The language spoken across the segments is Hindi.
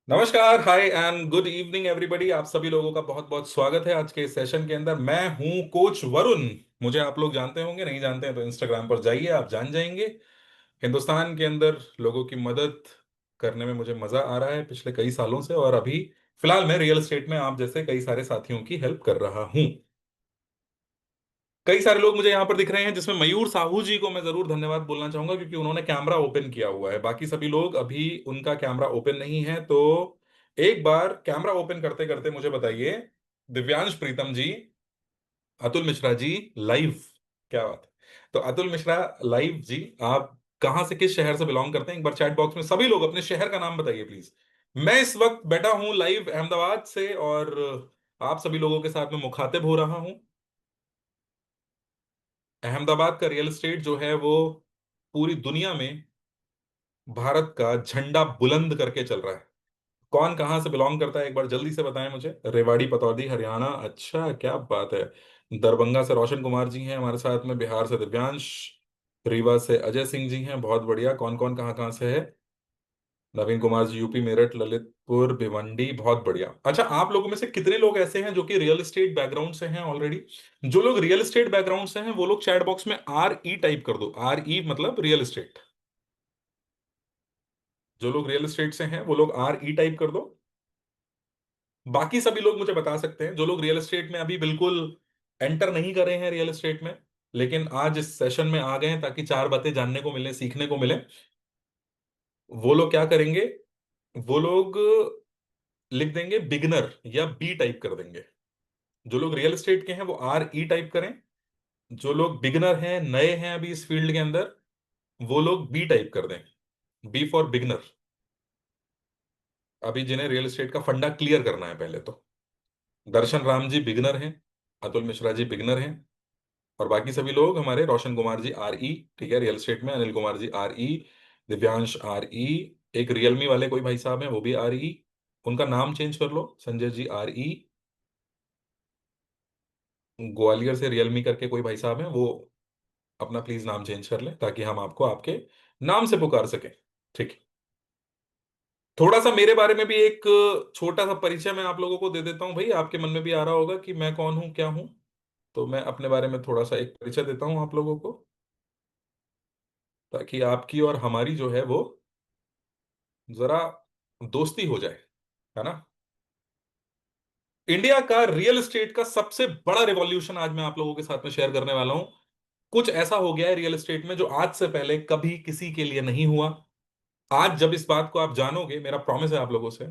नमस्कार, हाय एंड गुड इवनिंग एवरीबॉडी। आप सभी लोगों का बहुत बहुत स्वागत है आज के इस सेशन के अंदर। मैं हूं कोच वरुण। मुझे आप लोग जानते होंगे, नहीं जानते हैं तो इंस्टाग्राम पर जाइए, आप जान जाएंगे। हिंदुस्तान के अंदर लोगों की मदद करने में मुझे मजा आ रहा है पिछले कई सालों से, और अभी फिलहाल मैं रियल एस्टेट में आप जैसे कई सारे साथियों की हेल्प कर रहा हूं। कई सारे लोग मुझे यहाँ पर दिख रहे हैं, जिसमें मयूर साहू जी को मैं जरूर धन्यवाद बोलना चाहूंगा, क्योंकि उन्होंने कैमरा ओपन किया हुआ है। बाकी सभी लोग अभी उनका कैमरा ओपन नहीं है। तो एक बार कैमरा ओपन करते करते मुझे बताइए, दिव्यांश प्रीतम जी, अतुल मिश्रा जी लाइव। क्या बात है। तो अतुल मिश्रा लाइव जी, आप कहाँ से, किस शहर से बिलोंग करते हैं? एक बार चैट बॉक्स में सभी लोग अपने शहर का नाम बताइए प्लीज। मैं इस वक्त बैठा हूं लाइव अहमदाबाद से, और आप सभी लोगों के साथ में मुखातिब हो रहा हूं। अहमदाबाद का रियल एस्टेट जो है वो पूरी दुनिया में भारत का झंडा बुलंद करके चल रहा है। कौन कहाँ से बिलोंग करता है एक बार जल्दी से बताएं मुझे। रेवाड़ी, पतौदी, हरियाणा, अच्छा क्या बात है। दरभंगा से रोशन कुमार जी हैं हमारे साथ में, बिहार से दिव्यांश, रीवा से अजय सिंह जी हैं, बहुत बढ़िया। कौन कौन कहाँ कहाँ से है? नवीन कुमार जी यूपी, मेरठ, ललितपुर, भिवंडी, बहुत बढ़िया। अच्छा, आप लोगों में से कितने लोग ऐसे हैं जो कि रियल एस्टेट बैकग्राउंड से हैं ऑलरेडी? जो लोग रियल एस्टेट बैकग्राउंड से हैं वो लोग चैट बॉक्स में RE टाइप कर दो। RE मतलब रियल एस्टेट। जो लोग रियल एस्टेट से हैं वो लोग RE टाइप कर दो। बाकी सभी लोग मुझे बता सकते हैं, जो लोग रियल एस्टेट में अभी बिल्कुल एंटर नहीं करे हैं रियल एस्टेट में, लेकिन आज इस सेशन में आ गए हैं ताकि चार बातें जानने को मिले, सीखने को मिले। वो लोग क्या करेंगे? वो लोग लिख देंगे बिगनर, या बी टाइप कर देंगे। जो लोग रियल एस्टेट के हैं वो RE टाइप करें। जो लोग बिगनर हैं, नए हैं अभी इस फील्ड के अंदर, वो लोग बी टाइप कर दें। B for beginner. अभी जिन्हें रियल एस्टेट का फंडा क्लियर करना है पहले तो। दर्शन राम जी बिगनर हैं, अतुल मिश्रा जी बिगनर हैं, और बाकी सभी लोग हमारे, रोशन कुमार जी RE, ठीक है रियल एस्टेट में, अनिल कुमार जी RE, दिव्यांश RE, एक रियलमी वाले कोई भाई साहब हैं वो भी RE। उनका नाम चेंज कर लो, संजय जी RE। ग्वालियर से रियलमी करके कोई भाई साहब हैं, वो अपना प्लीज नाम चेंज कर लें ताकि हम आपको आपके नाम से पुकार सकें। ठीक है। थोड़ा सा मेरे बारे में भी एक छोटा सा परिचय मैं आप लोगों को दे देता हूं भाई। आपके मन में भी आ रहा होगा कि मैं कौन हूं, क्या हूं। तो मैं अपने बारे में थोड़ा सा एक परिचय देता हूं आप लोगों को, ताकि आपकी और हमारी जो है वो जरा दोस्ती हो जाए, है ना। इंडिया का रियल एस्टेट का सबसे बड़ा रिवॉल्यूशन आज मैं आप लोगों के साथ में शेयर करने वाला हूं। कुछ ऐसा हो गया है रियल एस्टेट में जो आज से पहले कभी किसी के लिए नहीं हुआ। आज जब इस बात को आप जानोगे, मेरा प्रॉमिस है आप लोगों से,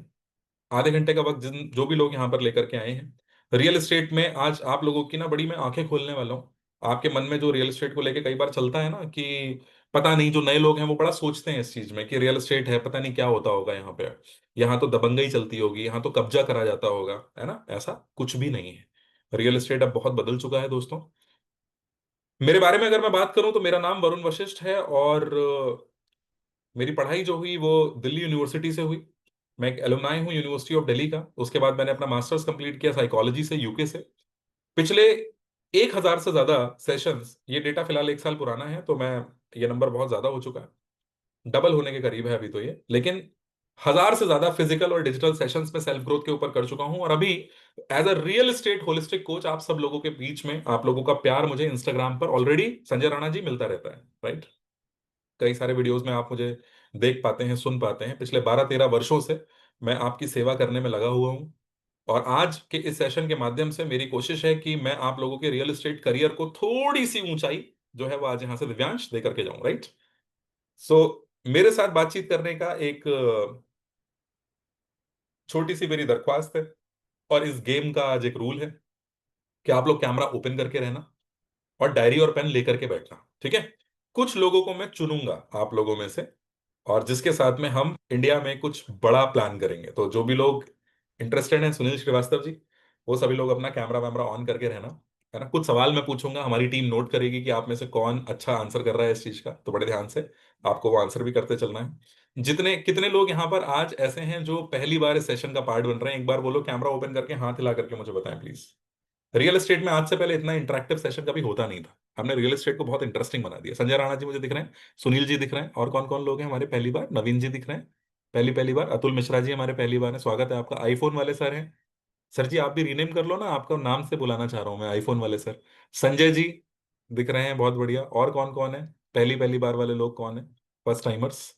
आधे घंटे का वक्त जिन जो भी लोग यहाँ पर लेकर के आए हैं रियल एस्टेट में, आज आप लोगों की ना बड़ी मैं आंखें खोलने वाला हूँ। आपके मन में जो रियल एस्टेट को लेके कई बार चलता है ना कि पता नहीं, जो नए लोग हैं वो बड़ा सोचते हैं इस चीज में कि रियल एस्टेट है, पता नहीं क्या होता होगा यहाँ पे। यहाँ तो दबंगई चलती होगी, यहाँ तो कब्जा करा जाता होगा, है ना। ऐसा कुछ भी नहीं है। रियल एस्टेट अब बहुत बदल चुका है दोस्तों। मेरे बारे में अगर मैं बात करूं तो मेरा नाम वरुण वशिष्ठ है, और मेरी पढ़ाई जो हुई वो दिल्ली यूनिवर्सिटी से हुई। मैं एक एलुमनाई हूँ यूनिवर्सिटी ऑफ दिल्ली का। उसके बाद मैंने अपना मास्टर्स कंप्लीट किया साइकोलॉजी से, यूके से। पिछले 1,000 से ज्यादा सेशंस, ये डेटा फिलहाल एक साल पुराना है तो मैं, ये नंबर बहुत ज्यादा हो चुका है, डबल होने के करीब है अभी तो ये, लेकिन 1,000 से ज्यादा फिजिकल और डिजिटल सेशंस में सेल्फ ग्रोथ के ऊपर कर चुका हूं। और अभी as a real estate holistic coach आप सब लोगों के बीच में, आप लोगों का प्यार मुझे इंस्टाग्राम पर ऑलरेडी संजय राणा जी मिलता रहता है, राइट। कई सारे वीडियोस में आप मुझे देख पाते हैं, सुन पाते हैं। पिछले 12-13 वर्षों से मैं आपकी सेवा करने में लगा हुआ हूं, और आज के इस सेशन के माध्यम से मेरी कोशिश है कि मैं आप लोगों के रियल एस्टेट करियर को थोड़ी सी ऊंचाई जो है वो आज यहां से दिव्यांश दे करके जाऊं, राइट। सो मेरे साथ बातचीत करने का एक छोटी सी मेरी दरख्वास्त है, और इस गेम का आज एक रूल है कि आप लोग कैमरा ओपन करके रहना और डायरी और पेन लेकर के बैठना, ठीक है। कुछ लोगों को मैं चुनूंगा आप लोगों में से, और जिसके साथ में हम इंडिया में कुछ बड़ा प्लान करेंगे। तो जो भी लोग इंटरेस्टेड हैं, सुनील श्रीवास्तव जी, वो सभी लोग अपना कैमरा वैमरा ऑन करके रहना, है ना। कुछ सवाल मैं पूछूंगा, हमारी टीम नोट करेगी कि आप में से कौन अच्छा आंसर कर रहा है इस चीज का, तो बड़े ध्यान से आपको वो आंसर भी करते चलना है। जितने कितने लोग यहाँ पर आज ऐसे हैं जो पहली बार इस सेशन का पार्ट बन रहे हैं, एक बार वो लोग कैमरा ओपन करके हाथ हिला करके मुझे बताएं प्लीज। रियल एस्टेट में आज से पहले इतना इंटरेक्टिव सेशन कभी होता नहीं था। हमने रियल एस्टेट को बहुत इंटरेस्टिंग बना दिया। संजय राणा जी मुझे दिख रहे हैं, सुनील जी दिख रहे हैं, और कौन कौन लोग हैं हमारे पहली बार? नवीन जी दिख रहे हैं, पहली पहली बार अतुल मिश्रा जी हमारे पहली बार है, स्वागत है आपका। आईफोन वाले सर हैं। सर जी आप भी रीनेम कर लो ना, आपका नाम से बुलाना चाह रहा हूं मैं, आईफोन वाले सर। संजय जी दिख रहे हैं, बहुत बढ़िया। और कौन कौन है पहली पहली बार वाले लोग, कौन है first timers?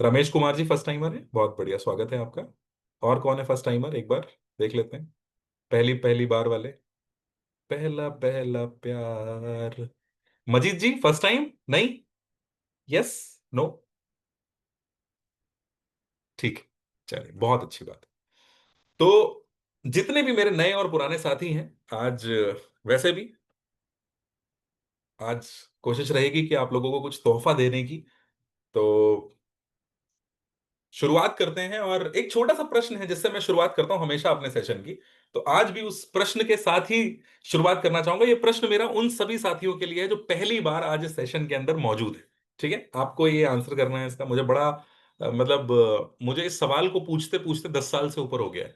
Ramesh Kumar ji first timer है, बहुत बढ़िया, स्वागत है आपका। और कौन है फर्स्ट टाइमर, एक बार देख लेते हैं। पहली पहली बार वाले, पहला पहला प्यार। मजीद जी फर्स्ट टाइम नहीं? यस? नो? ठीक है, चलिए बहुत अच्छी बात। तो जितने भी मेरे नए और पुराने साथी हैं आज, वैसे भी आज कोशिश रहेगी कि आप लोगों को कुछ तोहफा देने की। तो शुरुआत करते हैं, और एक छोटा सा प्रश्न है जिससे मैं शुरुआत करता हूं हमेशा अपने सेशन की। तो आज भी उस प्रश्न के साथ ही शुरुआत करना चाहूंगा। ये प्रश्न मेरा उन सभी साथियों के लिए है जो पहली बार आज इस सेशन के अंदर मौजूद है। ठीक है, आपको ये आंसर करना है इसका। मुझे बड़ा मतलब मुझे इस सवाल को पूछते पूछते 10 साल से ऊपर हो गया है।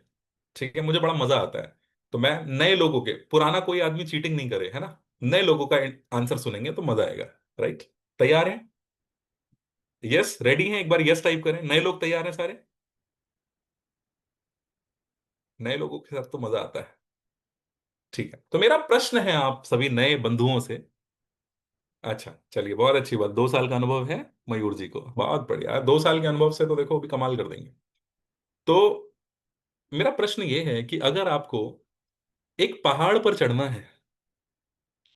ठीक है, मुझे बड़ा मजा आता है। तो मैं नए लोगों के, पुराना कोई आदमी चीटिंग नहीं करे, है ना, नए लोगों का आंसर सुनेंगे तो मजा आएगा। राइट? तैयार हैं? यस रेडी हैं? एक बार यस टाइप करें। नए लोग तैयार हैं सारे? नए लोगों के साथ तो मजा आता है। ठीक है, तो मेरा प्रश्न है आप सभी नए बंधुओं से। अच्छा चलिए, बहुत अच्छी बात, 2 साल का अनुभव है मयूर जी को, बहुत बढ़िया। 2 साल के अनुभव से तो देखो अभी कमाल कर देंगे। तो मेरा प्रश्न ये है कि अगर आपको एक पहाड़ पर चढ़ना है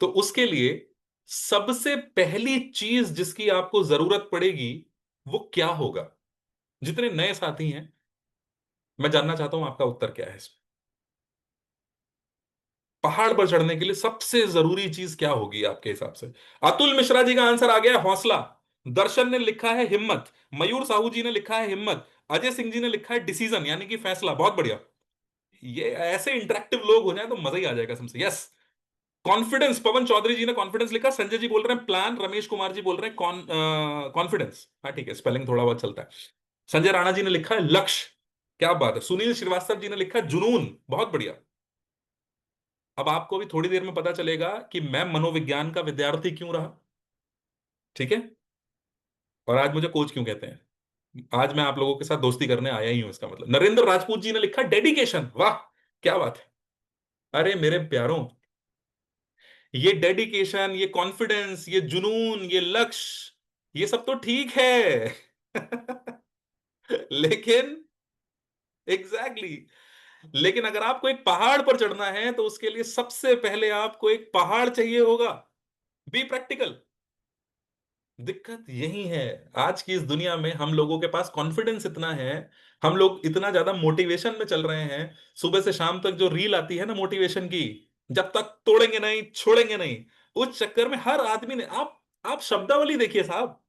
तो उसके लिए सबसे पहली चीज जिसकी आपको जरूरत पड़ेगी वो क्या होगा? जितने नए साथी हैं, मैं जानना चाहता हूं आपका उत्तर क्या है इसमें। पहाड़ पर चढ़ने के लिए सबसे जरूरी चीज क्या होगी आपके हिसाब से? अतुल मिश्रा जी का आंसर आ गया है हौसला। दर्शन ने लिखा है हिम्मत। मयूर साहू जी ने लिखा है हिम्मत। अजय सिंह जी ने लिखा है डिसीजन, यानी कि फैसला। बहुत बढ़िया। ये ऐसे इंटरेक्टिव लोग हो जाए तो मजा ही आ जाएगा समझे। यस। कॉन्फिडेंस, पवन चौधरी जी ने कॉन्फिडेंस लिखा। संजय जी बोल रहे हैं प्लान। रमेश कुमार जी बोल रहे हैं कॉन्फिडेंस। हाँ ठीक है, स्पेलिंग थोड़ा बहुत चलता है। संजय राणा जी ने लिखा है लक्ष्य। क्या बात है। सुनील श्रीवास्तव जी ने लिखा है जुनून। बहुत बढ़िया। अब आपको भी थोड़ी देर में पता चलेगा कि मैं मनोविज्ञान का विद्यार्थी क्यों रहा। ठीक है, और आज मुझे कोच क्यों कहते हैं। आज मैं आप लोगों के साथ दोस्ती करने आया ही हूं, इसका मतलब। नरेंद्र राजपूत जी ने लिखा डेडिकेशन। वाह, क्या बात है। अरे मेरे प्यारों, ये डेडिकेशन, ये कॉन्फिडेंस, ये जुनून, ये लक्ष्य, ये सब तो ठीक है। लेकिन एग्जैक्टली exactly, लेकिन अगर आपको एक पहाड़ पर चढ़ना है तो उसके लिए सबसे पहले आपको एक पहाड़ चाहिए होगा। Be practical. दिक्कत यही है, आज की इस दुनिया में हम लोगों के पास कॉन्फिडेंस इतना है, हम लोग इतना ज्यादा मोटिवेशन में चल रहे हैं। सुबह से शाम तक जो रील आती है ना मोटिवेशन की, जब तक तोड़ेंगे नहीं छोड़ेंगे नहीं, उस चक्कर में हर आदमी ने, आप शब्दावली देखिए साहब,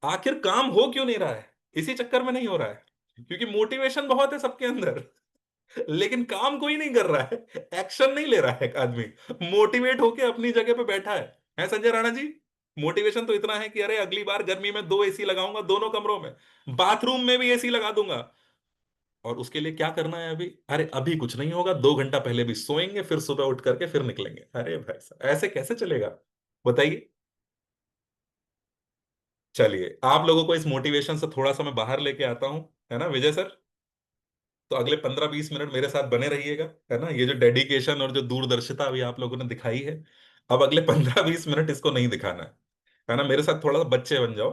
आखिर काम हो क्यों नहीं रहा है? इसी चक्कर में नहीं हो रहा है क्योंकि मोटिवेशन बहुत है सबके अंदर, लेकिन काम कोई नहीं कर रहा है, एक्शन नहीं ले रहा है। एक आदमी मोटिवेट होके अपनी जगह पे बैठा है संजय राणा जी? मोटिवेशन तो इतना है कि अरे अगली बार गर्मी में 2 एसी लगाऊंगा दोनों कमरों में, बाथरूम में भी एसी लगा दूंगा। और उसके लिए क्या करना है अभी? अरे अभी कुछ नहीं होगा, 2 घंटा पहले भी सोएंगे, फिर सुबह उठ करके फिर निकलेंगे। अरे भाई साहब, ऐसे कैसे चलेगा, बताइए। चलिए आप लोगों को इस मोटिवेशन से थोड़ा सा मैं बाहर लेके आता हूं, है ना विजय सर? तो अगले 15-20 मिनट मेरे साथ बने रहिएगा, है ना। ये जो डेडिकेशन और जो दूरदर्शिता अभी आप लोगों ने दिखाई है, अब अगले 15-20 मिनट इसको नहीं दिखाना है ना। मेरे साथ थोड़ा सा बच्चे बन जाओ,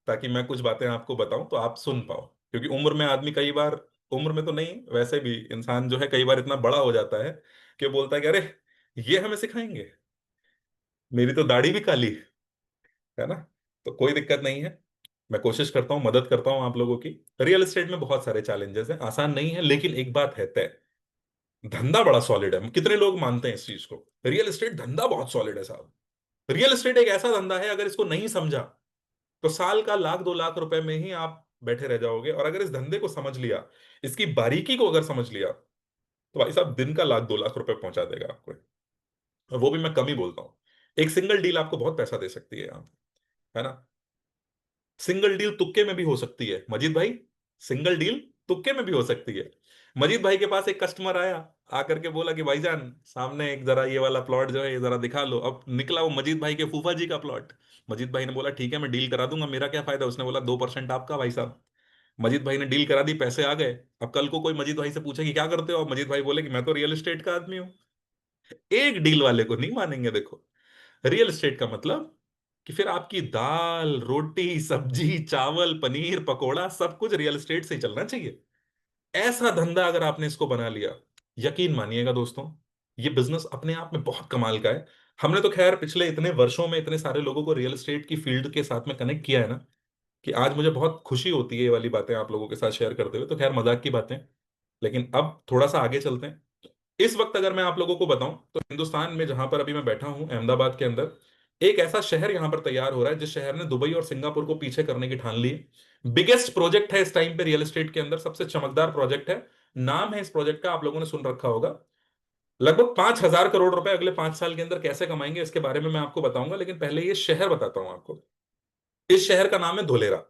ताकि मैं कुछ बातें आपको बताऊं तो आप सुन पाओ। क्योंकि उम्र में आदमी कई बार, उम्र में तो नहीं वैसे भी इंसान जो है कई बार इतना बड़ा हो जाता है कि बोलता है कि अरे ये हमें सिखाएंगे, मेरी तो दाढ़ी भी काली है ना। तो कोई दिक्कत नहीं है, मैं कोशिश करता हूँ, मदद करता हूँ आप लोगों की। रियल एस्टेट में बहुत सारे चैलेंजेस हैं, आसान नहीं है, लेकिन एक बात है तय, धंधा बड़ा सॉलिड है। कितने लोग मानते हैं इस चीज को? रियल एस्टेट धंधा बहुत सॉलिड है साहब। रियल एस्टेट एक ऐसा धंधा है, अगर इसको नहीं समझा तो साल का 1 लाख 2 लाख रुपए में ही आप बैठे रह जाओगे। और अगर इस धंधे को समझ लिया, इसकी बारीकी को अगर समझ लिया, तो भाई साहब दिन का 1 लाख 2 लाख रुपए पहुंचा देगा आपको। और वो भी मैं कम ही बोलता हूँ। एक सिंगल डील आपको बहुत पैसा दे सकती है यहाँ, है ना। सिंगल डील तुक्के में भी हो सकती है मजीद भाई, सिंगल डील तुक्के में भी हो सकती है। मजीद भाई के पास एक कस्टमर आया, आकर के बोला कि भाईजान सामने एक जरा ये वाला प्लॉट जो है ये जरा दिखा लो। अब निकला वो मजीद भाई के फूफा जी का प्लॉट। मजीद भाई ने बोला ठीक है मैं डील करा दूंगा, मेरा क्या फायदा? उसने बोला 2% आपका भाई साहब। मजीद भाई ने डील करा दी, पैसे आ गए। अब कल को कोई मजीद भाई से पूछे कि क्या करते हो, अब मजीद भाई बोले कि मैं तो रियल एस्टेट का आदमी हूं। एक डील वाले को नहीं मानेंगे। देखो, रियल एस्टेट का मतलब कि फिर आपकी दाल रोटी सब्जी चावल पनीर पकोड़ा सब कुछ रियल एस्टेट से ही चलना चाहिए। ऐसा धंधा अगर आपने इसको बना लिया, यकीन मानिएगा दोस्तों, ये बिजनेस अपने आप में बहुत कमाल का है। हमने तो खैर पिछले इतने वर्षों में इतने सारे लोगों को रियल एस्टेट की फील्ड के साथ में कनेक्ट किया है ना, कि आज मुझे बहुत खुशी होती है ये वाली बातें आप लोगों के साथ शेयर करते हुए। तो खैर मजाक की बातें, लेकिन अब थोड़ा सा आगे चलते हैं। इस वक्त अगर मैं आप लोगों को बताऊं तो हिंदुस्तान में जहां पर अभी मैं बैठा हूं अहमदाबाद के अंदर, एक ऐसा शहर यहां पर तैयार हो रहा है जिस शहर ने दुबई और सिंगापुर को पीछे करने की ठान ली है। बिगेस्ट प्रोजेक्ट है इस टाइम पे रियल एस्टेट के अंदर, सबसे चमकदार प्रोजेक्ट है। नाम है इस प्रोजेक्ट का, आप लोगों ने सुन रखा होगा। लगभग 5,000 करोड़ रुपए अगले 5 साल के अंदर कैसे कमाएंगे इसके बारे में मैं आपको बताऊंगा, लेकिन पहले ये शहर बताता हूं आपको। इस शहर का नाम है धोलेरा।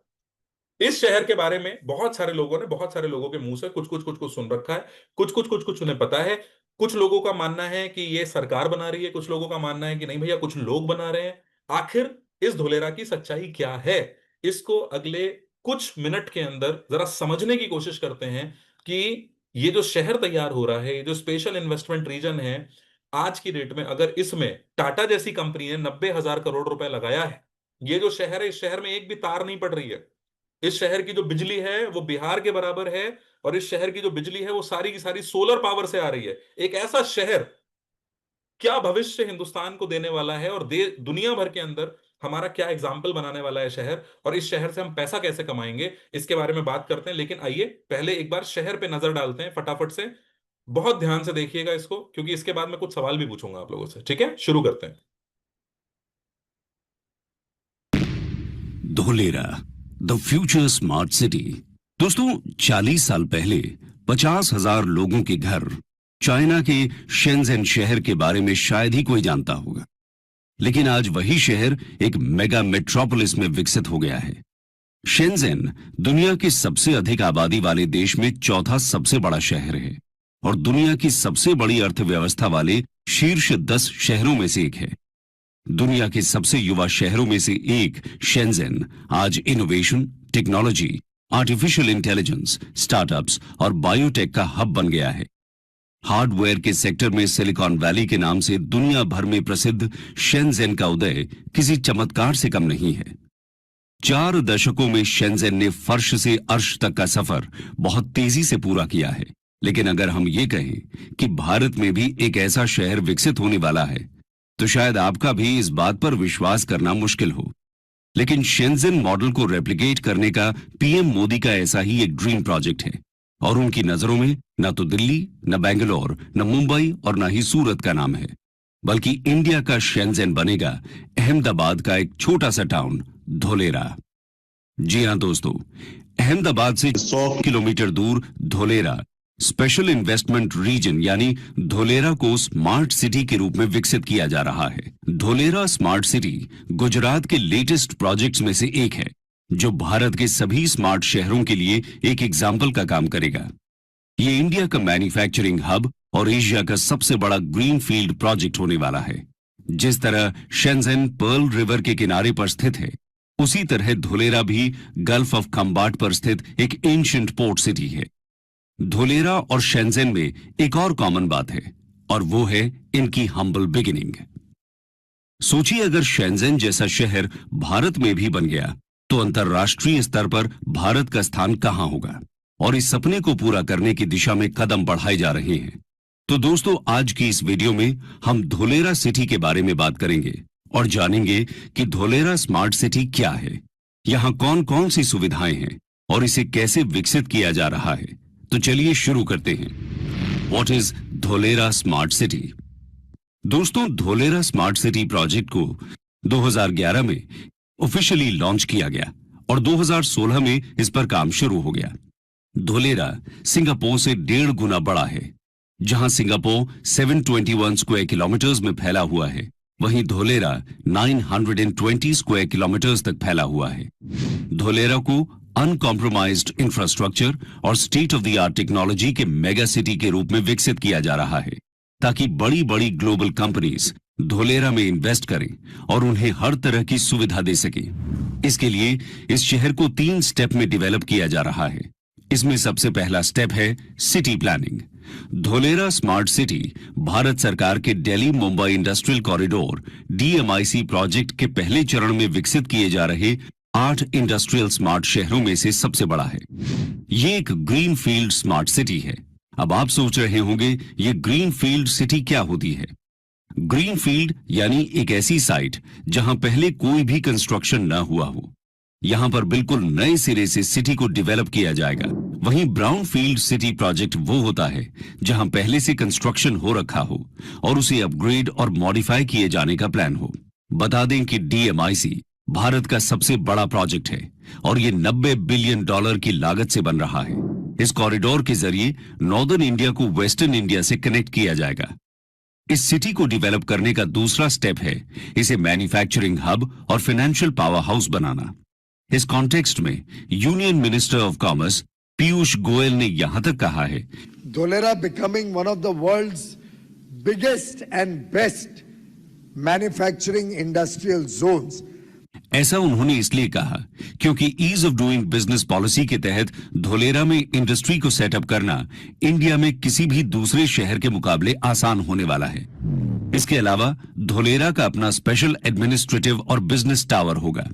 इस शहर के बारे में बहुत सारे लोगों ने बहुत सारे लोगों के मुंह से कुछ कुछ सुन रखा है, कुछ कुछ उन्हें पता है। कुछ लोगों का मानना है कि ये सरकार बना रही है, कुछ लोगों का मानना है कि नहीं भैया कुछ लोग बना रहे हैं। आखिर इस धोलेरा की सच्चाई क्या है, इसको अगले कुछ मिनट के अंदर जरा समझने की कोशिश करते हैं कि ये जो शहर तैयार हो रहा है, ये जो स्पेशल इन्वेस्टमेंट रीजन है, आज की डेट में अगर इसमें टाटा जैसी कंपनी ने 90,000 करोड़ रुपए लगाया है, ये जो शहर है इस शहर में एक भी तार नहीं पड़ रही है। इस शहर की जो बिजली है वो बिहार के बराबर है, और इस शहर की जो बिजली है वो सारी की सारी सोलर पावर से आ रही है। एक ऐसा शहर क्या भविष्य हिंदुस्तान को देने वाला है, और दुनिया भर के अंदर हमारा क्या एग्जाम्पल बनाने वाला है शहर, और इस शहर से हम पैसा कैसे कमाएंगे, इसके बारे में बात करते हैं। लेकिन आइए पहले एक बार शहर पे नजर डालते हैं फटाफट से। बहुत ध्यान से देखिएगा इसको, क्योंकि इसके बाद मैं कुछ सवाल भी पूछूंगा आप लोगों से। ठीक है, शुरू करते हैं। Dholera, the future smart city. दोस्तों, 40 साल पहले 50,000 लोगों के घर चाइना के शेंजेन शहर के बारे में शायद ही कोई जानता होगा। लेकिन आज वही शहर एक मेगा मेट्रोपोलिस में विकसित हो गया है। शेंजेन दुनिया की सबसे अधिक आबादी वाले देश में चौथा सबसे बड़ा शहर है और दुनिया की सबसे बड़ी अर्थव्यवस्था वाले शीर्ष 10 शहरों में से एक है। दुनिया के सबसे युवा शहरों में से एक शेंजेन आज innovation, technology, artificial intelligence, startups और बायोटेक का हब बन गया है। हार्डवेयर के सेक्टर में सिलिकॉन वैली के नाम से दुनिया भर में प्रसिद्ध शेंजेन का उदय किसी चमत्कार से कम नहीं है। 4 दशकों में शेंजेन ने फर्श से अर्श तक का सफर बहुत तेजी से पूरा किया है। लेकिन अगर हम ये कहें कि भारत में भी एक ऐसा शहर विकसित होने वाला है, तो शायद आपका भी इस बात पर विश्वास करना मुश्किल हो। लेकिन शेंजेन मॉडल को रेप्लिकेट करने का पीएम मोदी का ऐसा ही एक ड्रीम प्रोजेक्ट है, और उनकी नजरों में न तो दिल्ली, न बेंगलोर, न मुंबई और न ही सूरत का नाम है, बल्कि इंडिया का शेंजेन बनेगा अहमदाबाद का एक छोटा सा टाउन धोलेरा। जी हां दोस्तों, अहमदाबाद से 100 किलोमीटर दूर धोलेरा स्पेशल इन्वेस्टमेंट रीजन यानी धोलेरा को स्मार्ट सिटी के रूप में विकसित किया जा रहा है। धोलेरा स्मार्ट सिटी गुजरात के लेटेस्ट प्रोजेक्ट्स में से एक है, जो भारत के सभी स्मार्ट शहरों के लिए एक एग्जाम्पल का काम करेगा। ये इंडिया का मैन्युफैक्चरिंग हब और एशिया का सबसे बड़ा ग्रीन फील्ड प्रोजेक्ट होने वाला है। जिस तरह शेंजेन पर्ल रिवर के किनारे पर स्थित है, उसी तरह धोलेरा भी गल्फ ऑफ खम्बाट पर स्थित एक एंशिएंट पोर्ट सिटी है। धोलेरा और शेंजेन में एक और कॉमन बात है, और वो है इनकी हम्बल बिगिनिंग। सोचिए, अगर शेंजेन जैसा शहर भारत में भी बन गया तो अंतर्राष्ट्रीय स्तर पर भारत का स्थान कहां होगा, और इस सपने को पूरा करने की दिशा में कदम बढ़ाए जा रहे हैं। तो दोस्तों, आज की इस वीडियो में हम धोलेरा सिटी के बारे में बात करेंगे और जानेंगे कि धोलेरा स्मार्ट सिटी क्या है, यहां कौन कौन सी सुविधाएं हैं और इसे कैसे विकसित किया जा रहा है। तो चलिए शुरू करते हैं। What is Dholera smart city? दोस्तों, धोलेरा स्मार्ट सिटी प्रोजेक्ट को 2011 में ऑफिशियली लॉन्च किया गया और 2016 में इस पर काम शुरू हो गया। धोलेरा सिंगापुर से 1.5 गुना बड़ा है। जहां सिंगापुर 721 स्क्वायर किलोमीटर्स में फैला हुआ है, वहीं धोलेरा 920 स्क्वायर किलोमीटर्स तक फैला हुआ है। धोलेरा को अनकॉम्प्रोमाइज्ड इंफ्रास्ट्रक्चर और state of the art technology के मेगा सिटी के रूप में विकसित किया जा रहा है, ताकि बड़ी बड़ी ग्लोबल कंपनीज धोलेरा में इन्वेस्ट करें और उन्हें हर तरह की सुविधा दे सके। इसके लिए इस शहर को 3 स्टेप में डेवलप किया जा रहा है। इसमें सबसे पहला स्टेप है city planning. Dholera smart city Bharat सरकार के Delhi Mumbai industrial corridor DMIC project के पहले चरण में विकसित किए जा रहे 8 इंडस्ट्रियल स्मार्ट शहरों में से सबसे बड़ा है। ये एक ग्रीन फील्ड स्मार्ट सिटी है। अब आप सोच रहे होंगे ये ग्रीन फील्ड सिटी क्या होती है। ग्रीन फील्ड यानी एक ऐसी साइट जहां पहले कोई भी कंस्ट्रक्शन न हुआ हो। यहां पर बिल्कुल नए सिरे से सिटी को डेवलप किया जाएगा। वहीं ब्राउन फील्ड सिटी प्रोजेक्ट वो होता है जहां पहले से कंस्ट्रक्शन हो रखा हो और उसे अपग्रेड और मॉडिफाई किए जाने का प्लान हो। बता दें कि DMIC भारत का सबसे बड़ा प्रोजेक्ट है और ये $90 बिलियन की लागत से बन रहा है। इस कॉरिडोर के जरिए नॉर्दर्न इंडिया को वेस्टर्न इंडिया से कनेक्ट किया जाएगा। इस सिटी को डेवलप करने का दूसरा स्टेप है इसे मैन्युफैक्चरिंग हब और फाइनेंशियल पावर हाउस बनाना। इस कॉन्टेक्स्ट में union minister of commerce Piyush Goyal ने यहां तक कहा है, Dholera becoming one of the world's biggest and best manufacturing industrial zones. ऐसा उन्होंने इसलिए कहा क्योंकि ease of doing business policy के तहत धोलेरा में इंडस्ट्री को सेटअप करना इंडिया में किसी भी दूसरे शहर के मुकाबले आसान होने वाला है। इसके अलावा धोलेरा का अपना स्पेशल एडमिनिस्ट्रेटिव और बिजनेस टावर होगा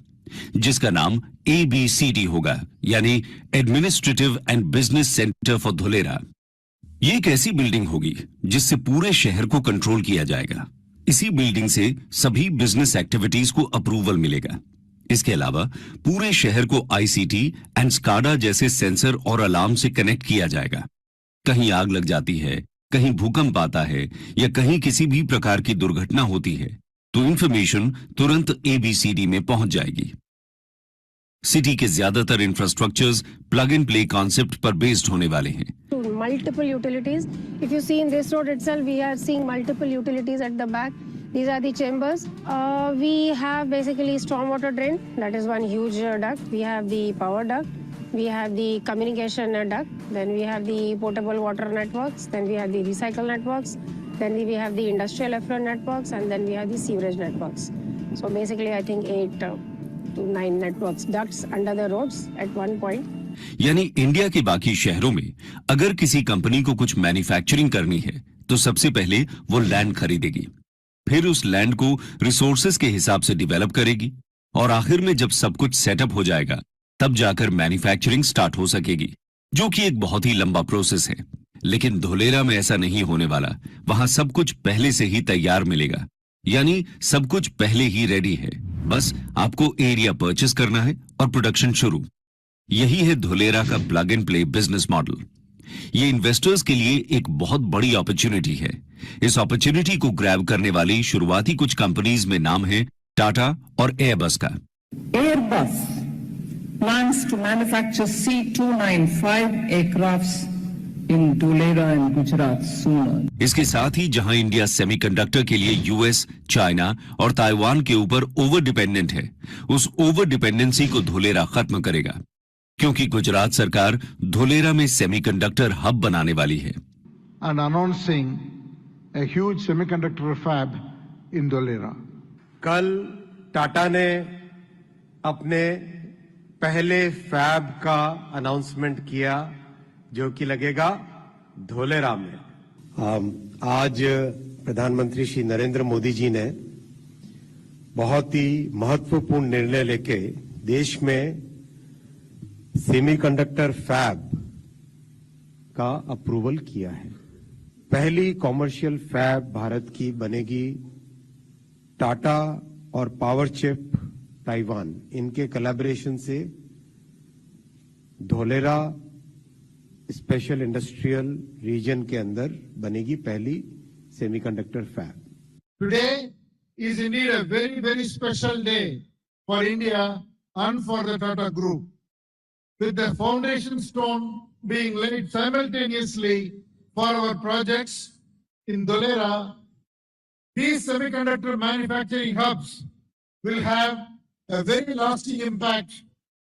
जिसका नाम ABCD होगा, यानी administrative and business centre for Dholera. ये एक ऐसी बिल्डिंग होगी जिससे पूरे शहर को कंट्रोल किया जाएगा। इसी बिल्डिंग से सभी बिजनेस एक्टिविटीज को अप्रूवल मिलेगा। इसके अलावा पूरे शहर को ICT एंड SCADA जैसे सेंसर और अलार्म से कनेक्ट किया जाएगा। कहीं आग लग जाती है, कहीं भूकंप आता है या कहीं किसी भी प्रकार की दुर्घटना होती है तो इंफॉर्मेशन तुरंत ABCD में पहुंच जाएगी। सिटी के ज्यादातर infrastructures plug and play concept पर बेस्ड होने वाले हैं। Multiple utilities. If you see in this road itself, we are seeing multiple utilities at the back. These are the chambers. We have basically stormwater drain. That is one huge duct. We have the power duct. We have the communication duct. Then we have the potable water networks. Then we have the recycle networks. Then we have the industrial effluent networks. And then we have the sewerage networks. So basically, I think 8 to 9 networks, ducts under the roads at one point. यानी इंडिया के बाकी शहरों में अगर किसी कंपनी को कुछ मैन्युफैक्चरिंग करनी है तो सबसे पहले वो लैंड खरीदेगी, फिर उस लैंड को रिसोर्सेज के हिसाब से डेवलप करेगी और आखिर में जब सब कुछ सेटअप हो जाएगा तब जाकर मैन्युफैक्चरिंग स्टार्ट हो सकेगी, जो कि एक बहुत ही लंबा प्रोसेस है। लेकिन धोलेरा में ऐसा नहीं होने वाला। वहां सब कुछ पहले से ही तैयार मिलेगा, यानी सब कुछ पहले ही रेडी है। बस आपको एरिया परचेस करना है और प्रोडक्शन शुरू। यही है धोलेरा का plug and play business model. ये इन्वेस्टर्स के लिए एक बहुत बड़ी अपॉर्चुनिटी है। इस अपॉर्चुनिटी को ग्रैब करने वाली शुरुआती कुछ कंपनीज में नाम है टाटा और एयरबस का। Airbus plans to manufacture C295 aircrafts in Dholera and Gujarat sooner. इसके साथ ही जहां इंडिया सेमीकंडक्टर के लिए US, चाइना और ताइवान के ऊपर ओवर डिपेंडेंट है, उस ओवर डिपेंडेंसी को धोलेरा खत्म करेगा क्योंकि गुजरात सरकार धोलेरा में सेमीकंडक्टर हब बनाने वाली है। And announcing a huge semiconductor fab in Dholera. कल टाटा ने अपने पहले फैब का अनाउंसमेंट किया जो कि लगेगा धोलेरा में। आज प्रधानमंत्री श्री नरेंद्र मोदी जी ने बहुत ही महत्वपूर्ण निर्णय लेके देश में सेमीकंडक्टर फैब का अप्रूवल किया है। पहली कॉमर्शियल फैब भारत की बनेगी टाटा और पावर चिप ताइवान, इनके कोलैबोरेशन से धोलेरा स्पेशल इंडस्ट्रियल रीजन के अंदर बनेगी पहली semiconductor fab. Today is indeed a very, very special day for India and for the Tata Group, with the foundation stone being laid simultaneously for our projects in Dholera. These semiconductor manufacturing hubs will have a very lasting impact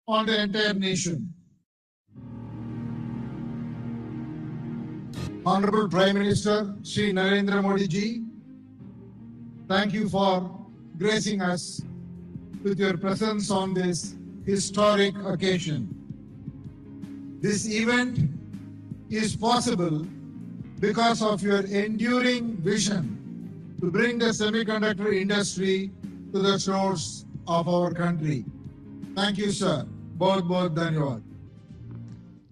on the entire nation. Honorable Prime Minister Shri Narendra Modi ji, thank you for gracing us with your presence on this historic occasion. This event is possible because of your enduring vision to bring the semiconductor industry to the shores of our country. Thank you, sir. बहुत बहुत धन्यवाद.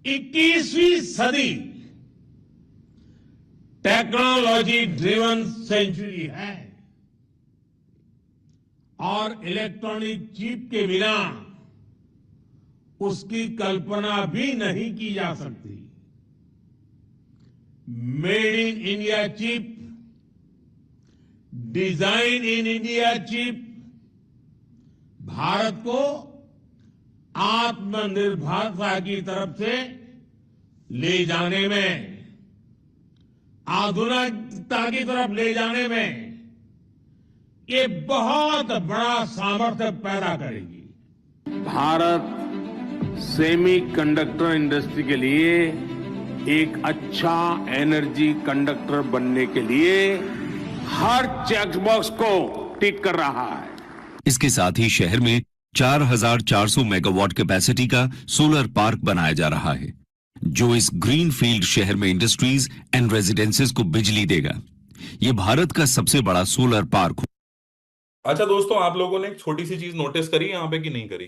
21वीं सदी टेक्नोलॉजी ड्रिवन सेंचुरी है और इलेक्ट्रॉनिक चिप के बिना उसकी कल्पना भी नहीं की जा सकती. Made in India chip, design in India chip Bharat को आत्मनिर्भरता की तरफ से ले जाने में, आधुनिकता की तरफ ले जाने में ये बहुत बड़ा सामर्थ्य पैदा करेगी. भारत सेमीकंडक्टर इंडस्ट्री के लिए एक अच्छा एनर्जी कंडक्टर बनने के लिए हर चेकबॉक्स को टिक कर रहा है. इसके साथ ही शहर में 4,400 मेगावाट कैपेसिटी का सोलर पार्क बनाया जा रहा है, जो इस ग्रीन फील्ड शहर में इंडस्ट्रीज एंड रेजिडेंसेस को बिजली देगा. ये भारत का सबसे बड़ा सोलर पार्क हो. अच्छा दोस्तों, आप लोगों ने एक छोटी सी चीज नोटिस करी यहाँ पे कि नहीं करी,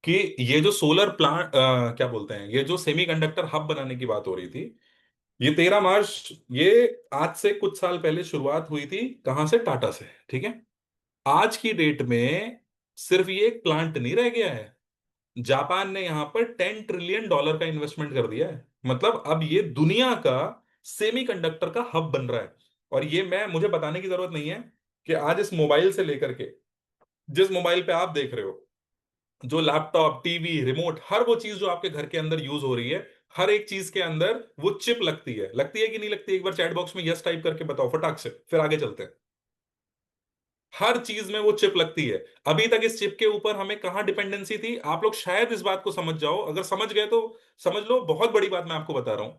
कि ये जो सोलर प्लांट क्या बोलते हैं, ये जो सेमीकंडक्टर हब बनाने की बात हो रही थी, ये 13 मार्च, ये आज से कुछ साल पहले शुरुआत हुई थी. कहां से? टाटा से. ठीक है. आज की डेट में सिर्फ ये एक प्लांट नहीं रह गया है, जापान ने यहां पर $10 ट्रिलियन का इन्वेस्टमेंट कर दिया है. मतलब अब ये दुनिया का सेमीकंडक्टर का हब बन रहा है. और ये मुझे बताने की जरूरत नहीं है कि आज इस मोबाइल से लेकर के, जिस मोबाइल पे आप देख रहे हो, जो लैपटॉप, टीवी, रिमोट, हर वो चीज जो आपके घर के अंदर यूज हो रही है, हर एक चीज के अंदर वो चिप लगती है. लगती है कि नहीं लगती? एक बार चैट बॉक्स में यस टाइप करके बताओ फटाक से, फिर आगे चलते हैं. हर चीज में वो चिप लगती है. अभी तक इस चिप के ऊपर हमें कहां डिपेंडेंसी थी? आप लोग शायद इस बात को समझ जाओ. अगर समझ गए तो समझ लो, बहुत बड़ी बात मैं आपको बता रहा हूं.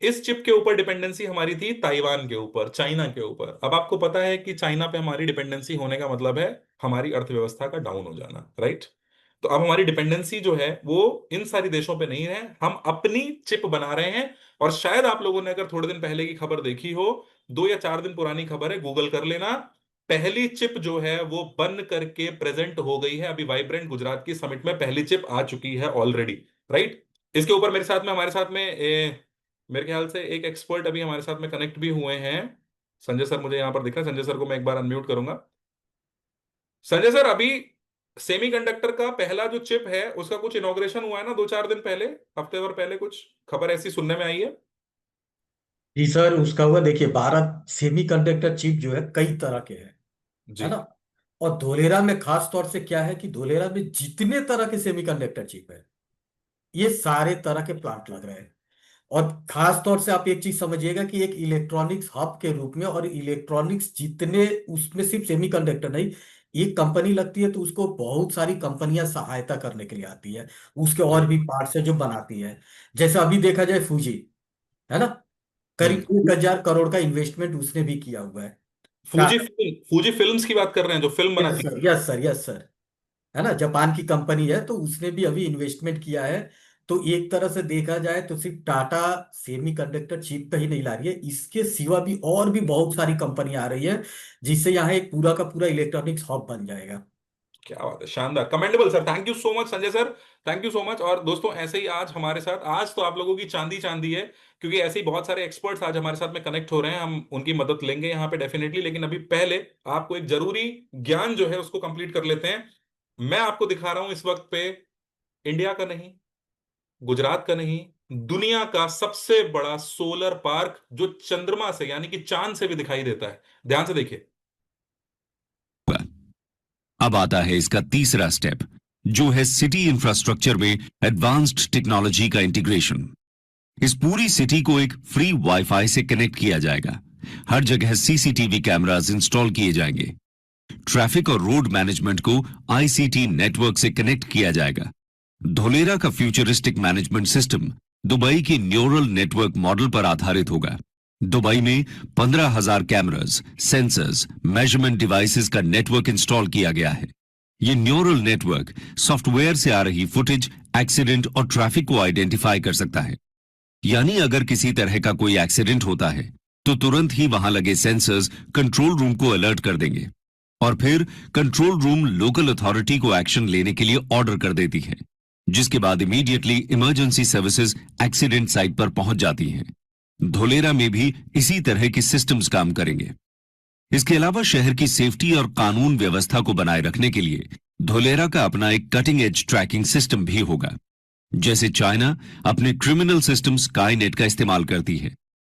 इस चिप के ऊपर डिपेंडेंसी हमारी थी ताइवान के ऊपर, चाइना के ऊपर. अब आपको पता है कि चाइना पे हमारी डिपेंडेंसी होने का मतलब है हमारी अर्थव्यवस्था का डाउन हो जाना, राइट? तो अब हमारी डिपेंडेंसी जो है वो इन सारी देशों पे नहीं है, हम अपनी चिप बना रहे हैं. और शायद आप लोगों ने अगर थोड़े दिन पहले की खबर देखी हो, 2 या 4 दिन पुरानी खबर है, गूगल कर लेना, पहली चिप जो है वो बन करके प्रेजेंट हो गई है. अभी वाइब्रेंट गुजरात की समिट में पहली चिप आ चुकी है ऑलरेडी, राइट? इसके ऊपर हमारे साथ में मेरे ख्याल से एक एक्सपर्ट अभी हमारे साथ में कनेक्ट भी हुए हैं. संजय सर मुझे यहां पर दिख रहा है. संजय सर को मैं एक बार अनम्यूट करूंगा. संजय सर, अभी सेमीकंडक्टर का पहला जो चिप है उसका कुछ इनॉग्रेशन हुआ है ना 2-4 दिन पहले, हफ्ते भर पहले, कुछ खबर ऐसी सुनने में आई है? जी सर, उसका हुआ. देखिए, भारत सेमीकंडक्टर चिप जो है कई तरह के हैं, जी. है ना. और धोलेरा में खास तौर से क्या है कि धोलेरा में जितने तरह के सेमीकंडक्टर चिप है, ये सारे तरह के प्लांट लग रहे हैं. और खास तौर से आप एक चीज समझिएगा कि एक इलेक्ट्रॉनिक्स हब के रूप में, और इलेक्ट्रॉनिक्स जितने, उसमें सिर्फ सेमीकंडक्टर नहीं, एक कंपनी लगती है तो उसको बहुत सारी कंपनियां सहायता करने के लिए आती है, उसके और भी पार्ट्स है जो बनाती है. जैसे अभी देखा जाए फूजी, है ना, करीब 1,000 करोड़ का इन्वेस्टमेंट उसने भी किया हुआ है. फूजी फिल्म्स की बात कर रहे हैं, जो फिल्म बनाती है. यस सर, यस सर, है ना, जापान की कंपनी है, तो उसने भी अभी इन्वेस्टमेंट किया है. तो एक तरह से देखा जाए तो सिर्फ टाटा सेमीकंडक्टर चिप पे ही नहीं ला रही है, इसके सिवा भी और भी बहुत सारी कंपनियां आ रही है, जिससे यहाँ एक पूरा का पूरा इलेक्ट्रॉनिक्स हब बन जाएगा. क्या बात है, शानदार, commendable sir. Thank you so much Sanjay sir, thank you so much. और दोस्तों, ऐसे ही आज हमारे साथ, आज तो आप लोगों की चांदी चांदी है, क्योंकि ऐसे ही बहुत सारे एक्सपर्ट्स आज हमारे साथ में कनेक्ट हो रहे हैं. हम उनकी मदद लेंगे यहाँ पे डेफिनेटली, लेकिन अभी पहले आपको एक जरूरी ज्ञान जो है उसको कंप्लीट कर लेते हैं. मैं आपको दिखा रहा हूं इस वक्त पे इंडिया का नहीं, गुजरात का नहीं, दुनिया का सबसे बड़ा सोलर पार्क, जो चंद्रमा से यानी कि चांद से भी दिखाई देता है. ध्यान से देखिए. अब आता है इसका तीसरा स्टेप, जो है सिटी इंफ्रास्ट्रक्चर में एडवांस्ड टेक्नोलॉजी का इंटीग्रेशन. इस पूरी सिटी को एक फ्री वाईफाई से कनेक्ट किया जाएगा. हर जगह सीसीटीवी कैमरास इंस्टॉल किए जाएंगे. ट्रैफिक और रोड मैनेजमेंट को आईसीटी नेटवर्क से कनेक्ट किया जाएगा. धोलेरा का फ्यूचरिस्टिक मैनेजमेंट सिस्टम दुबई की न्यूरल नेटवर्क मॉडल पर आधारित होगा. दुबई में 15,000 कैमरास, सेंसर्स, मेजरमेंट डिवाइसेस का नेटवर्क इंस्टॉल किया गया है। ये न्यूरल नेटवर्क सॉफ्टवेयर से आ रही फुटेज, एक्सीडेंट और ट्रैफिक को आइडेंटिफाई कर सकता है। यानी अगर किसी तरह का कोई एक्सीडेंट होता है तो तुरंत ही वहां लगे सेंसर्स कंट्रोल रूम को अलर्ट कर देंगे और फिर कंट्रोल रूम लोकल अथॉरिटी को एक्शन लेने के लिए ऑर्डर कर देती है, जिसके बाद immediately emergency services accident site पर पहुंच जाती हैं। धोलेरा में भी इसी तरह के सिस्टम्स काम करेंगे। इसके अलावा शहर की सेफ्टी और कानून व्यवस्था को बनाए रखने के लिए धोलेरा का अपना एक कटिंग एज ट्रैकिंग सिस्टम भी होगा। जैसे चाइना अपने क्रिमिनल सिस्टम स्काईनेट का इस्तेमाल करती है।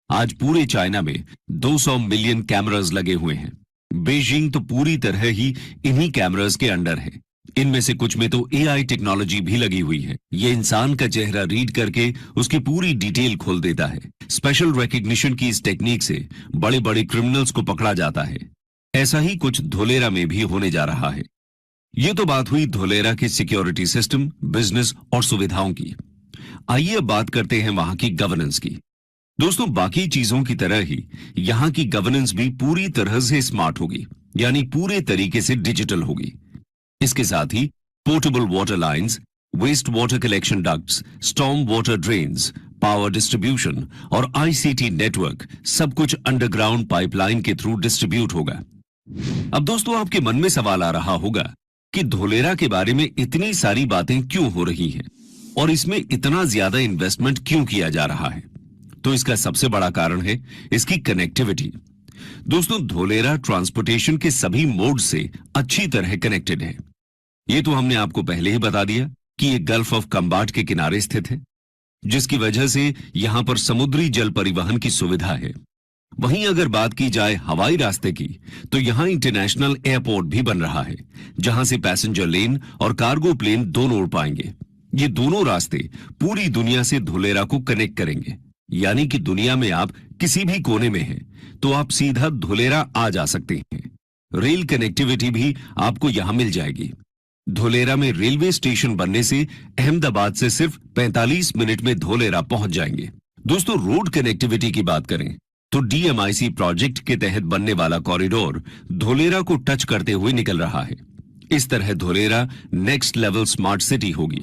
आज पूरे चाइना में 200 मिलियन कैमरास लगे हुए हैं। बीजिंग तो पूरी तरह ही इन्हीं कैमरास के अंडर है। इनमें से कुछ में तो एआई टेक्नोलॉजी भी लगी हुई है। ये इंसान का चेहरा रीड करके उसकी पूरी डिटेल खोल देता है। स्पेशल रिकग्निशन की इस टेक्निक से बड़े बड़े क्रिमिनल्स को पकड़ा जाता है। ऐसा ही कुछ धोलेरा में भी होने जा रहा है। ये तो बात हुई धोलेरा के सिक्योरिटी सिस्टम, बिजनेस और सुविधाओं की। आइए अब बात करते हैं वहां की गवर्नेंस की। दोस्तों, बाकी चीजों की तरह ही यहां की गवर्नेंस भी पूरी तरह से स्मार्ट होगी, यानी पूरे तरीके से डिजिटल होगी। इसके साथ ही portable water lines, waste water collection ducts, storm water drains, power distribution और आईसीटी नेटवर्क सब कुछ अंडरग्राउंड पाइपलाइन के थ्रू डिस्ट्रीब्यूट होगा। अब दोस्तों, आपके मन में सवाल आ रहा होगा कि धोलेरा के बारे में इतनी सारी बातें क्यों हो रही हैं और इसमें इतना ज्यादा इन्वेस्टमेंट क्यों किया जा रहा है। तो इसका सबसे बड़ा कारण है इसकी कनेक्टिविटी। दोस्तों, धोलेरा ट्रांसपोर्टेशन के सभी मोड से अच्छी तरह कनेक्टेड है। ये तो हमने आपको पहले ही बता दिया कि ये गल्फ ऑफ कंबाट के किनारे स्थित है, जिसकी वजह से यहां पर समुद्री जल परिवहन की सुविधा है। वहीं अगर बात की जाए हवाई रास्ते की, तो यहां इंटरनेशनल एयरपोर्ट भी बन रहा है, जहां से पैसेंजर लेन और कार्गो प्लेन दोनों उड़ पाएंगे। ये दोनों रास्ते पूरी दुनिया से धोलेरा को कनेक्ट करेंगे, यानी कि दुनिया में आप किसी भी कोने में हैं तो आप सीधा धोलेरा आ जा सकते हैं। रेल कनेक्टिविटी भी आपको यहां मिल जाएगी। धोलेरा में रेलवे स्टेशन बनने से अहमदाबाद से सिर्फ 45 मिनट में धोलेरा पहुंच जाएंगे। दोस्तों, रोड कनेक्टिविटी की बात करें तो डीएमआईसी प्रोजेक्ट के तहत बनने वाला कॉरिडोर धोलेरा को टच करते हुए निकल रहा है। इस तरह Dholera next level smart city होगी।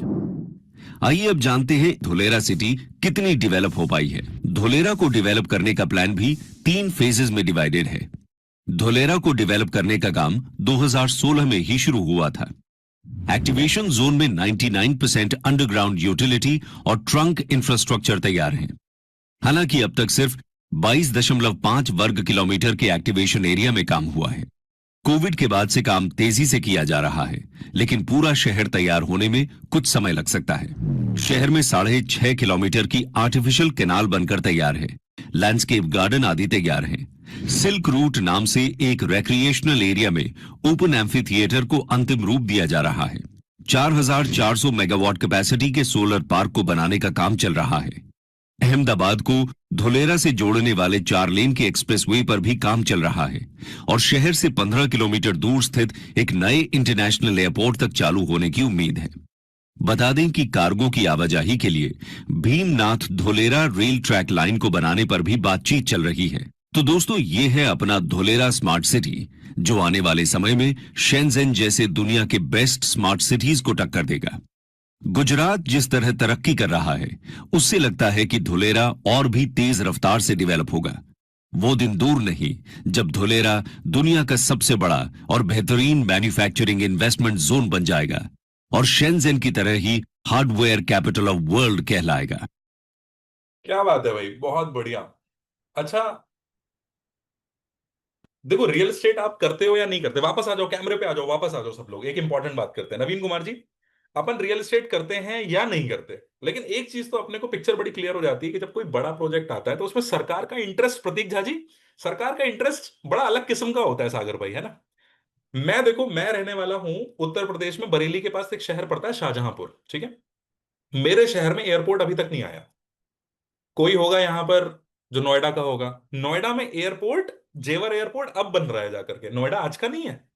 आइए अब जानते हैं धोलेरा सिटी कितनी डेवलप हो पाई है। धोलेरा को डेवलप करने का प्लान भी 3 फेजेस में डिवाइडेड है। धोलेरा को डेवलप करने का काम 2016 में ही शुरू हुआ था। एक्टिवेशन जोन में 99% अंडरग्राउंड यूटिलिटी और ट्रंक इंफ्रास्ट्रक्चर तैयार है। हालांकि अब तक सिर्फ 22.5 वर्ग किलोमीटर के एक्टिवेशन एरिया में काम हुआ है। कोविड के बाद से काम तेजी से किया जा रहा है, लेकिन पूरा शहर तैयार होने में कुछ समय लग सकता है। शहर में 6.5 किलोमीटर की आर्टिफिशियल कैनाल बनकर तैयार है। लैंडस्केप गार्डन आदि तैयार हैं। सिल्क रूट नाम से एक रिक्रिएशनल एरिया में ओपन एम्फी थिएटर को अंतिम रूप दिया जा रहा है। 4,400 मेगावाट कैपेसिटी के सोलर पार्क को बनाने का काम चल रहा है। अहमदाबाद को धोलेरा से जोड़ने वाले 4 लेन के एक्सप्रेसवे पर भी काम चल रहा है और शहर से 15 किलोमीटर दूर स्थित एक नए इंटरनेशनल एयरपोर्ट तक चालू होने की उम्मीद है। बता दें कि कार्गो की आवाजाही के लिए Bhimnath Dholera rail track line को बनाने पर भी बातचीत चल रही है। तो दोस्तों, ये है अपना धोलेरा स्मार्ट सिटी, जो आने वाले समय में शेंजेन जैसे दुनिया के बेस्ट स्मार्ट सिटीज को टक्कर देगा। गुजरात जिस तरह तरक्की कर रहा है, उससे लगता है कि धोलेरा और भी तेज रफ्तार से डेवलप होगा। वो दिन दूर नहीं जब धोलेरा दुनिया का सबसे बड़ा और बेहतरीन मैन्युफैक्चरिंग इन्वेस्टमेंट जोन बन जाएगा और शेंजेन की तरह ही हार्डवेयर कैपिटल ऑफ वर्ल्ड कहलाएगा। क्या बात है भाई, बहुत बढ़िया। अच्छा, देखो, रियल एस्टेट आप करते हो या नहीं करते, वापस आ जाओ, कैमरे पे आ जाओ, वापस आ जाओ सब लोग। एक इंपॉर्टेंट बात करते हैं, नवीन कुमार जी, अपन रियल एस्टेट करते हैं या नहीं करते, लेकिन एक चीज तो अपने को पिक्चर बड़ी क्लियर हो जाती है कि जब कोई बड़ा प्रोजेक्ट आता है तो उसमें सरकार का इंटरेस्ट, प्रतीक झा जी, सरकार का इंटरेस्ट बड़ा अलग किस्म का होता है, सागर भाई, है ना। मैं रहने वाला हूं उत्तर प्रदेश में, बरेली के पास एक शहर पड़ता है शाहजहांपुर, ठीक है। मेरे शहर में एयरपोर्ट अभी तक नहीं आया। कोई होगा यहां पर जो नोएडा का होगा, नोएडा में एयरपोर्ट, जेवर एयरपोर्ट अब बन रहा है जाकर के। नोएडा आज का नहीं है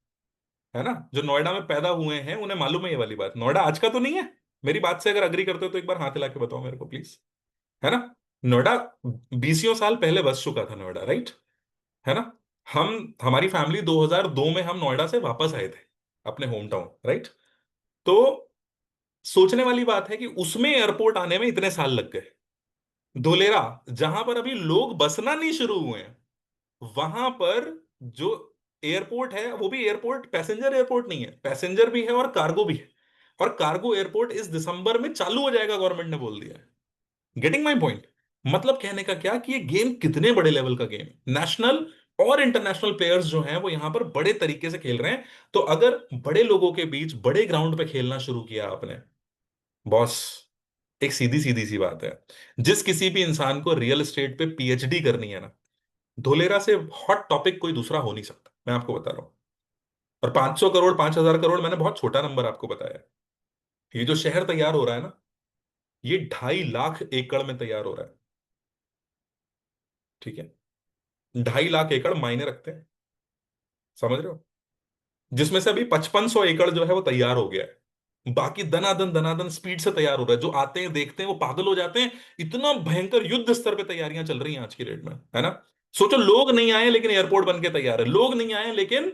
ना। जो नोएडा में पैदा हुए हैं उन्हें मालूम है ये वाली बात। नोएडा आज का तो नहीं है। मेरी बात से अगर अग्री करते हो तो एक बार हाथ हिला के बताओ मेरे को प्लीज, है ना। नोएडा 20 साल पहले बस चुका था नोएडा, राइट? है ना? हमारी फैमिली 2002 में हम नोएडा से वापस आए थे अपने होम टाउन, राइट? तो सोचने वाली बात है कि उसमें एयरपोर्ट आने में इतने साल लग गए। धोलेरा, जहां पर अभी लोग बसना नहीं शुरू हुए हैं, वहां पर जो एयरपोर्ट है वो भी एयरपोर्ट, पैसेंजर एयरपोर्ट नहीं है, पैसेंजर भी है और कार्गो भी है। और कार्गो एयरपोर्ट इस दिसंबर में चालू हो जाएगा, गवर्नमेंट ने बोल दिया है। Getting my point? मतलब कहने का क्या कि ये गेम कितने बड़े लेवल का गेम है। नेशनल और इंटरनेशनल प्लेयर्स जो हैं वो यहां पर बड़े तरीके से खेल रहे हैं। तो अगर बड़े लोगों के बीच बड़े ग्राउंड पे खेलना शुरू किया आपने, बॉस, एक सीधी सीधी सी बात है, जिस किसी भी इंसान को रियल एस्टेट पे पीएचडी करनी है ना, धोलेरा से हॉट टॉपिक कोई दूसरा हो नहीं सकता, मैं आपको बता रहा हूं। और 500 करोड़, 5,000 करोड़, मैंने बहुत छोटा नंबर आपको बताया है। ये जो शहर तैयार हो रहा है ना, ये 2.5 लाख एकड़ में तैयार हो रहा है। ठीक है? 2.5 लाख एकड़ मायने रखते हैं, समझ रहे हो? जिसमें से अभी 5500 एकड़ जो है वो तैयार हो गया है। बाकी दनादन दनादन स्पीड से तैयार हो रहा है। जो आते हैं देखते हैं वो पागल हो जाते हैं। इतना भयंकर युद्ध स्तर पे तैयारियां चल रही हैं आज की डेट में, है ना? सोचो, लोग नहीं आए लेकिन एयरपोर्ट बन के तैयार है। लोग नहीं आए लेकिन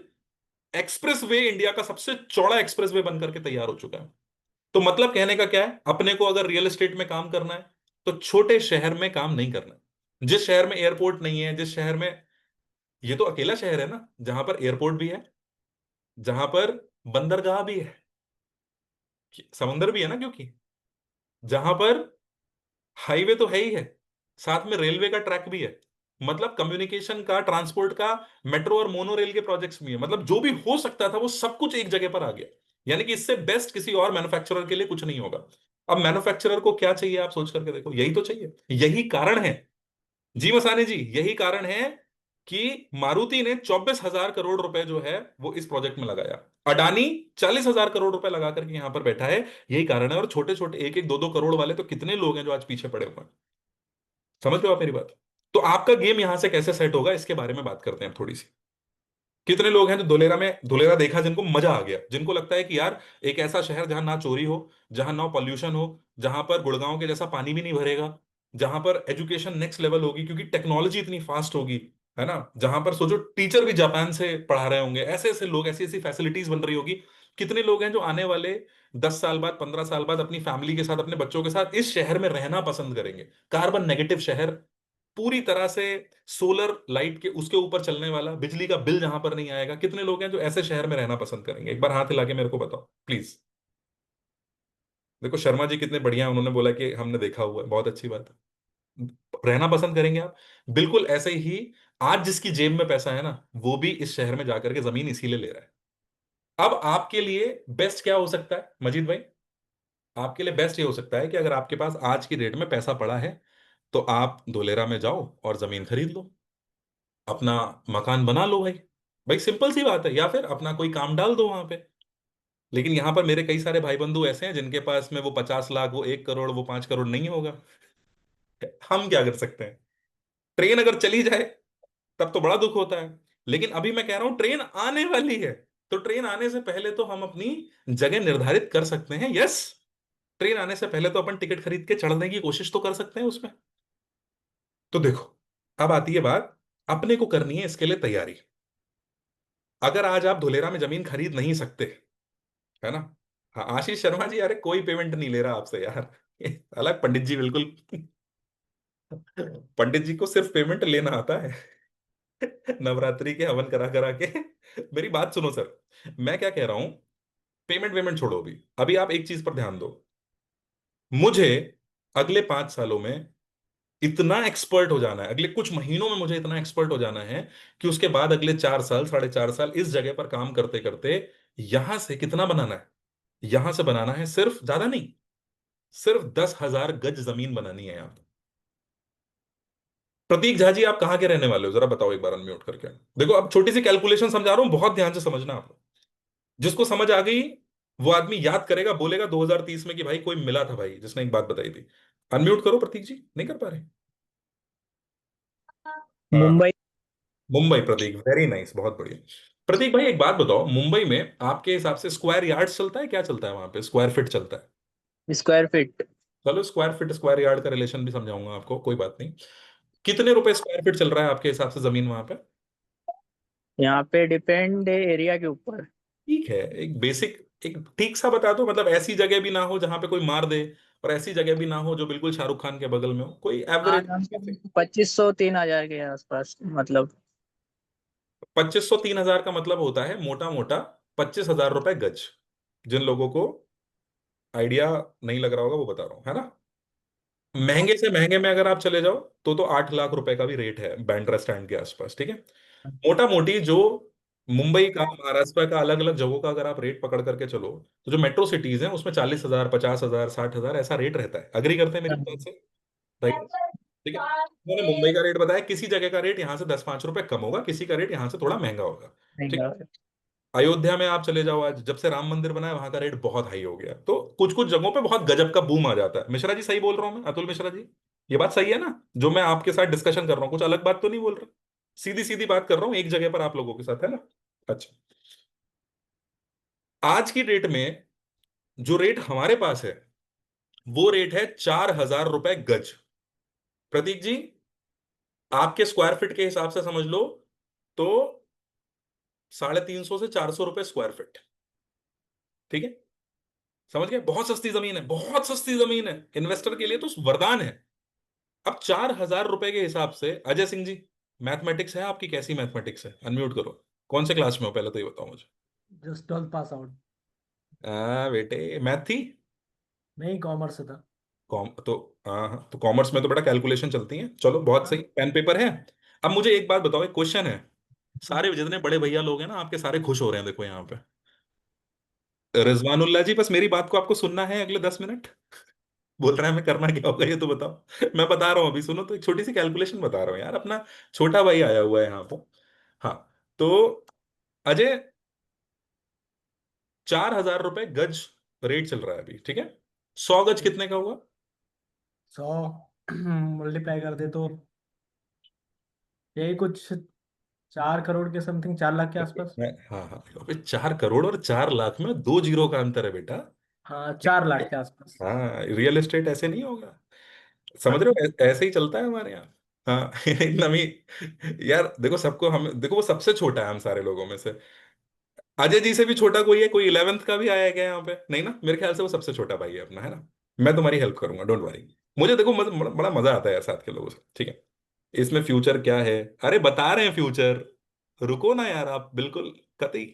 एक्सप्रेस वे, इंडिया का सबसे चौड़ा एक्सप्रेस वे बनकर के तैयार हो चुका है। तो मतलब कहने का क्या है, अपने को अगर रियल एस्टेट में काम करना है तो छोटे शहर में काम नहीं करना है। जिस शहर में एयरपोर्ट नहीं है, जिस शहर में, ये तो अकेला शहर है ना जहां पर एयरपोर्ट भी है, जहां पर बंदरगाह भी है, समुंदर भी है ना, क्योंकि जहां पर हाईवे तो है ही है, साथ में रेलवे का ट्रैक भी है। मतलब कम्युनिकेशन का, ट्रांसपोर्ट का, मेट्रो और मोनो रेल के प्रोजेक्ट्स भी है। मतलब जो भी हो सकता था वो सब कुछ एक जगह पर आ गया। यानी कि इससे बेस्ट किसी और मैन्युफैक्चरर के लिए कुछ नहीं होगा। अब मैन्युफैक्चरर को क्या चाहिए, आप सोच करके देखो, यही तो चाहिए। यही कारण है जी मसानी जी, यही कारण है कि मारुति ने 24,000 करोड़ रुपए जो है वो इस प्रोजेक्ट में लगाया। अडानी 40,000 करोड़ रुपए लगा करके यहां पर बैठा है। यही कारण है। और छोटे छोटे 1-1, 2-2 करोड़ वाले तो कितने लोग हैं जो आज पीछे पड़े हुए हैं। समझ रहे हो आप मेरी बात? तो आपका गेम यहां से कैसे सेट होगा, इसके बारे में बात करते हैं थोड़ी सी। कितने लोग हैं जो धुलेरा देखा, जिनको मजा आ गया, जिनको लगता है कि यार एक ऐसा शहर जहां ना चोरी हो, जहां ना पॉल्यूशन हो, जहां पर गुड़गांव के जैसा पानी भी नहीं भरेगा, जहां पर एजुकेशन नेक्स्ट लेवल होगी क्योंकि टेक्नोलॉजी इतनी फास्ट होगी, है ना? जहां पर सोचो टीचर भी जापान से पढ़ा रहे होंगे, ऐसे ऐसे लोग, ऐसी ऐसी फैसिलिटीज बन रही होगी। कितने लोग हैं जो आने वाले 10 साल बाद, 15 साल बाद अपनी फैमिली के साथ, अपने बच्चों के साथ इस शहर में रहना पसंद करेंगे? कार्बन नेगेटिव शहर, पूरी तरह से सोलर लाइट के उसके ऊपर चलने वाला, बिजली का बिल जहां पर नहीं आएगा। कितने लोग हैं जो ऐसे शहर में रहना पसंद करेंगे? एक बार हाथ हिला के मेरे को बताओ प्लीज। देखो शर्मा जी कितने बढ़िया हैं, उन्होंने बोला कि हमने देखा हुआ है, बहुत अच्छी बात है। रहना पसंद करेंगे आप? बिल्कुल ऐसे ही आज जिसकी जेब में पैसा है ना, वो भी इस शहर में जाकर के जमीन इसीलिए ले रहा है। अब आपके लिए बेस्ट क्या हो सकता है मजीद भाई? आपके लिए बेस्ट ये हो सकता है कि अगर आपके पास आज की डेट में पैसा पड़ा है तो आप धोलेरा में जाओ और जमीन खरीद लो, अपना मकान बना लो भाई। भाई सिंपल सी बात है। या फिर अपना कोई काम डाल दो वहां पे। लेकिन यहां पर मेरे कई सारे भाई बंधु ऐसे हैं जिनके पास में वो 50 लाख, वो 1 करोड़, वो 5 करोड़ नहीं होगा। हम क्या कर सकते हैं? ट्रेन अगर चली जाए तब तो बड़ा दुख होता है। लेकिन अभी मैं कह रहा हूं ट्रेन आने वाली है, तो ट्रेन आने से पहले तो हम अपनी जगह निर्धारित कर सकते हैं। यस, ट्रेन आने से पहले तो अपन टिकट खरीद के चढ़ने की कोशिश तो कर सकते हैं उसमें। तो देखो, अब आती है बात, अपने को करनी है इसके लिए तैयारी। अगर आज आप धुलेरा में जमीन खरीद नहीं सकते, है ना? हाँ आशीष शर्मा जी, अरे कोई पेमेंट नहीं ले रहा आपसे यार। अलग पंडित जी, बिल्कुल। पंडित जी को सिर्फ पेमेंट लेना आता है। नवरात्रि के हवन करा करा के। मेरी बात सुनो सर, मैं क्या कह रहा हूं, पेमेंट वेमेंट छोड़ो। अभी अभी आप एक चीज पर ध्यान दो। मुझे अगले 5 सालों में इतना एक्सपर्ट हो जाना है, अगले कुछ महीनों में मुझे इतना एक्सपर्ट हो जाना है कि उसके बाद अगले 4 साल, 4.5 साल इस जगह पर काम करते करते यहां से कितना बनाना है? यहां से बनाना है सिर्फ, ज्यादा नहीं, सिर्फ 10,000 गज जमीन बनानी है यहां पर। प्रतीक झा जी, आप कहाँ के रहने वाले हो, जरा बताओ एक बार अनम्यूट करके। देखो अब छोटी सी कैलकुलेशन समझा रहा हूं, बहुत ध्यान से समझना आप लोग। जिसको समझ आ गई वो आदमी याद करेगा, बोलेगा 2030 में कि भाई कोई मिला था भाई जिसने एक बात बताई थी। अनम्यूट करो प्रतीक जी, नहीं कर पा रहे? हाँ, मुंबई। मुंबई। प्रतीक, वेरी नाइस, बहुत बढ़िया। प्रतीक भाई एक बात बताओ, मुंबई में आपके हिसाब से स्क्वायर यार्ड चलता है, क्या चलता है वहां पे? स्क्वायर फीट चलता है? Square feet. चलो स्क्वायर यार्ड का रिलेशन भी समझाऊंगा आपको, कोई बात नहीं। कितने रुपए स्क्वायर फीट चल रहा है आपके हिसाब से जमीन वहां पे? यहाँ पे डिपेंड है एरिया के ऊपर। ठीक है, एक बेसिक, एक ठीक सा बता दो, मतलब ऐसी जगह भी ना हो जहां पे कोई मार दे, और ऐसी जगह भी ना हो जो बिल्कुल शाहरुख खान के बगल में हो, कोई हाँ, एवरेज। यहाँ पे 2500 3000 के आसपास मतलब। 2500 3000 का मतलब होता है मोटा मोटा 25,000 रुपए गज। जिन लोगों को आइडिया नहीं लग रहा होगा वो बता रहा हूँ, है ना। महंगे से महंगे में अगर आप चले जाओ तो 8 लाख रुपए का भी रेट है बैंड्रा स्टैंड के आसपास, ठीक है। मोटा मोटी जो मुंबई का, महाराष्ट्र का, अलग अलग जगहों का अगर आप रेट पकड़ करके चलो, तो जो मेट्रो सिटीज हैं उसमें 40,000, 50,000, 60,000 ऐसा रेट रहता है। अग्री करते हैं मेरी बात से? राइट। ठीक है, मैंने मुंबई का रेट बताया, किसी जगह का रेट यहाँ से 10-5 रुपए कम होगा, किसी का रेट यहाँ से थोड़ा महंगा होगा। ठीक है। अयोध्या में आप चले जाओ, आज जब से राम मंदिर बना है वहां का रेट बहुत हाई हो गया, तो कुछ कुछ जगहों पे बहुत गजब का बूम आ जाता है। मिश्रा जी सही बोल रहा हूँ मैं, अतुल मिश्रा जी? ये बात सही है ना, जो मैं आपके साथ डिस्कशन कर रहा हूँ? कुछ अलग बात तो नहीं बोल रहा? सीधी सीधी बात कर रहा हूँ एक जगह पर आप लोगों के साथ, है ना। अच्छा, आज की डेट में जो रेट हमारे पास है वो रेट है 4,000 रुपए गज। प्रतीक जी, आपके स्क्वायर फीट के हिसाब से समझ लो तो 350 से 400 रुपए स्क्वायर फीट। ठीक है, समझ गए? बहुत सस्ती जमीन है, बहुत सस्ती जमीन है, इन्वेस्टर के लिए तो वरदान है। अब 4,000 रुपए के हिसाब से, अजय सिंह जी, मैथमेटिक्स है आपकी? कैसी मैथमेटिक्स है? अनम्यूट करो। कौन से क्लास में हो पहले तो ये बताओ मुझे। Just 12 pass out. बेटे मैथ थी? नहीं, कॉमर्स से था। कॉम तो हाँ हाँ, तो कॉमर्स में तो बड़ा कैलकुलेशन चलती है। चलो बहुत सही, पेन पेपर है। अब मुझे एक बात बताओ, एक क्वेश्चन है। सारे जितने बड़े भैया लोग हैं ना आपके, सारे खुश हो रहे हैं, देखो यहाँ पे। रिजवानुल्लाह जी, बस मेरी बात को आपको सुनना है अगले 10 मिनट। बोल रहा है मैं करना क्या होगा ये तो बताओ। मैं बता रहा हूँ अभी, सुनो तो, एक छोटी सी कैलकुलेशन बता रहा हूँ यार, अपना छोटा भाई आया हुआ है यहाँ पर। हाँ, तो अजय, 4,000 रुपए गज रेट चल रहा है अभी, ठीक है। 100 गज कितने का हुआ? 100 मल्टीप्लाई कर दे तो यही कुछ 4 करोड़ के समथिंग, 4 लाख के आसपास। हाँ हाँ, अबे 4 करोड़ और 4 लाख में 2 जीरो का अंतर है बेटा। हाँ, 4 लाख के आसपास। हाँ, रियल एस्टेट ऐसे नहीं होगा, समझ रहे हो? ऐसे ही चलता है हमारे यहाँ। हाँ नमी, यार देखो, सबको हम देखो, वो सबसे छोटा है हम सारे लोगों में से। अजय जी से भी छोटा कोई है? कोई 11th का भी आया है क्या यहाँ पे? नहीं ना, मेरे ख्याल से वो सबसे छोटा भाई है अपना, है ना। मैं तुम्हारी हेल्प करूंगा, डोंट वरी। मुझे देखो बड़ा मजा आता है यार साथ के लोगों से, ठीक है। इसमें फ्यूचर क्या है? अरे बता रहे हैं फ्यूचर, रुको ना यार आप, बिल्कुल कतई।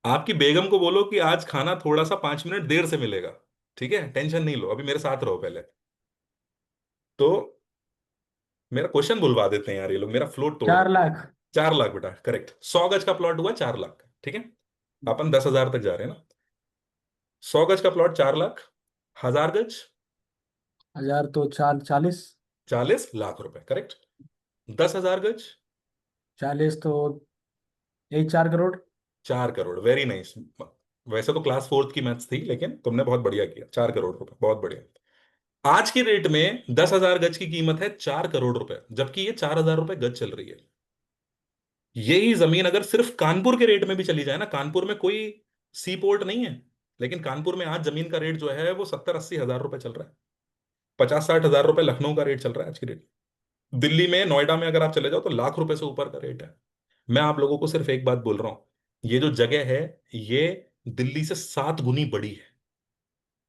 आपकी बेगम को बोलो कि आज खाना थोड़ा सा 5 मिनट देर से मिलेगा, ठीक है। टेंशन नहीं लो, अभी मेरे साथ रहो पहले। तो मेरा क्वेश्चन बुलवा देते हैं यार ये लोग, मेरा फ्लोट तोड़ चार देते हैं। लाख 4 लाख बेटा, करेक्ट। 100 गज का प्लॉट हुआ 4 लाख, ठीक है। अपन 10,000 तक जा रहे हैं ना। 100 गज का प्लॉट 4 लाख, 1,000 गज हजार तो 40। 40 लाख रुपए, करेक्ट। 10,000 गज 40 तो यही 4 करोड़। 4 crore, very nice. वैसे तो क्लास 4th की मैथ्स थी, लेकिन तुमने बहुत बढ़िया किया। 4 करोड़ रुपए, बहुत बढ़िया। आज की रेट में 10,000 गज की कीमत है 4 करोड़ रुपए, जबकि ये 4,000 रुपए गज चल रही है। यही जमीन अगर सिर्फ कानपुर के रेट में भी चली जाए ना, कानपुर में कोई सी पोर्ट नहीं है, लेकिन कानपुर में आज जमीन का रेट जो है वो 70-80 हजार रुपए चल रहा है। 50-60 हजार रुपए लखनऊ का रेट चल रहा है आज की रेट। दिल्ली में, नोएडा में अगर आप चले जाओ तो लाख रुपए से ऊपर का रेट है। मैं आप लोगों को सिर्फ एक बात बोल रहा हूं, ये जो जगह है ये दिल्ली से 7 गुनी बड़ी है।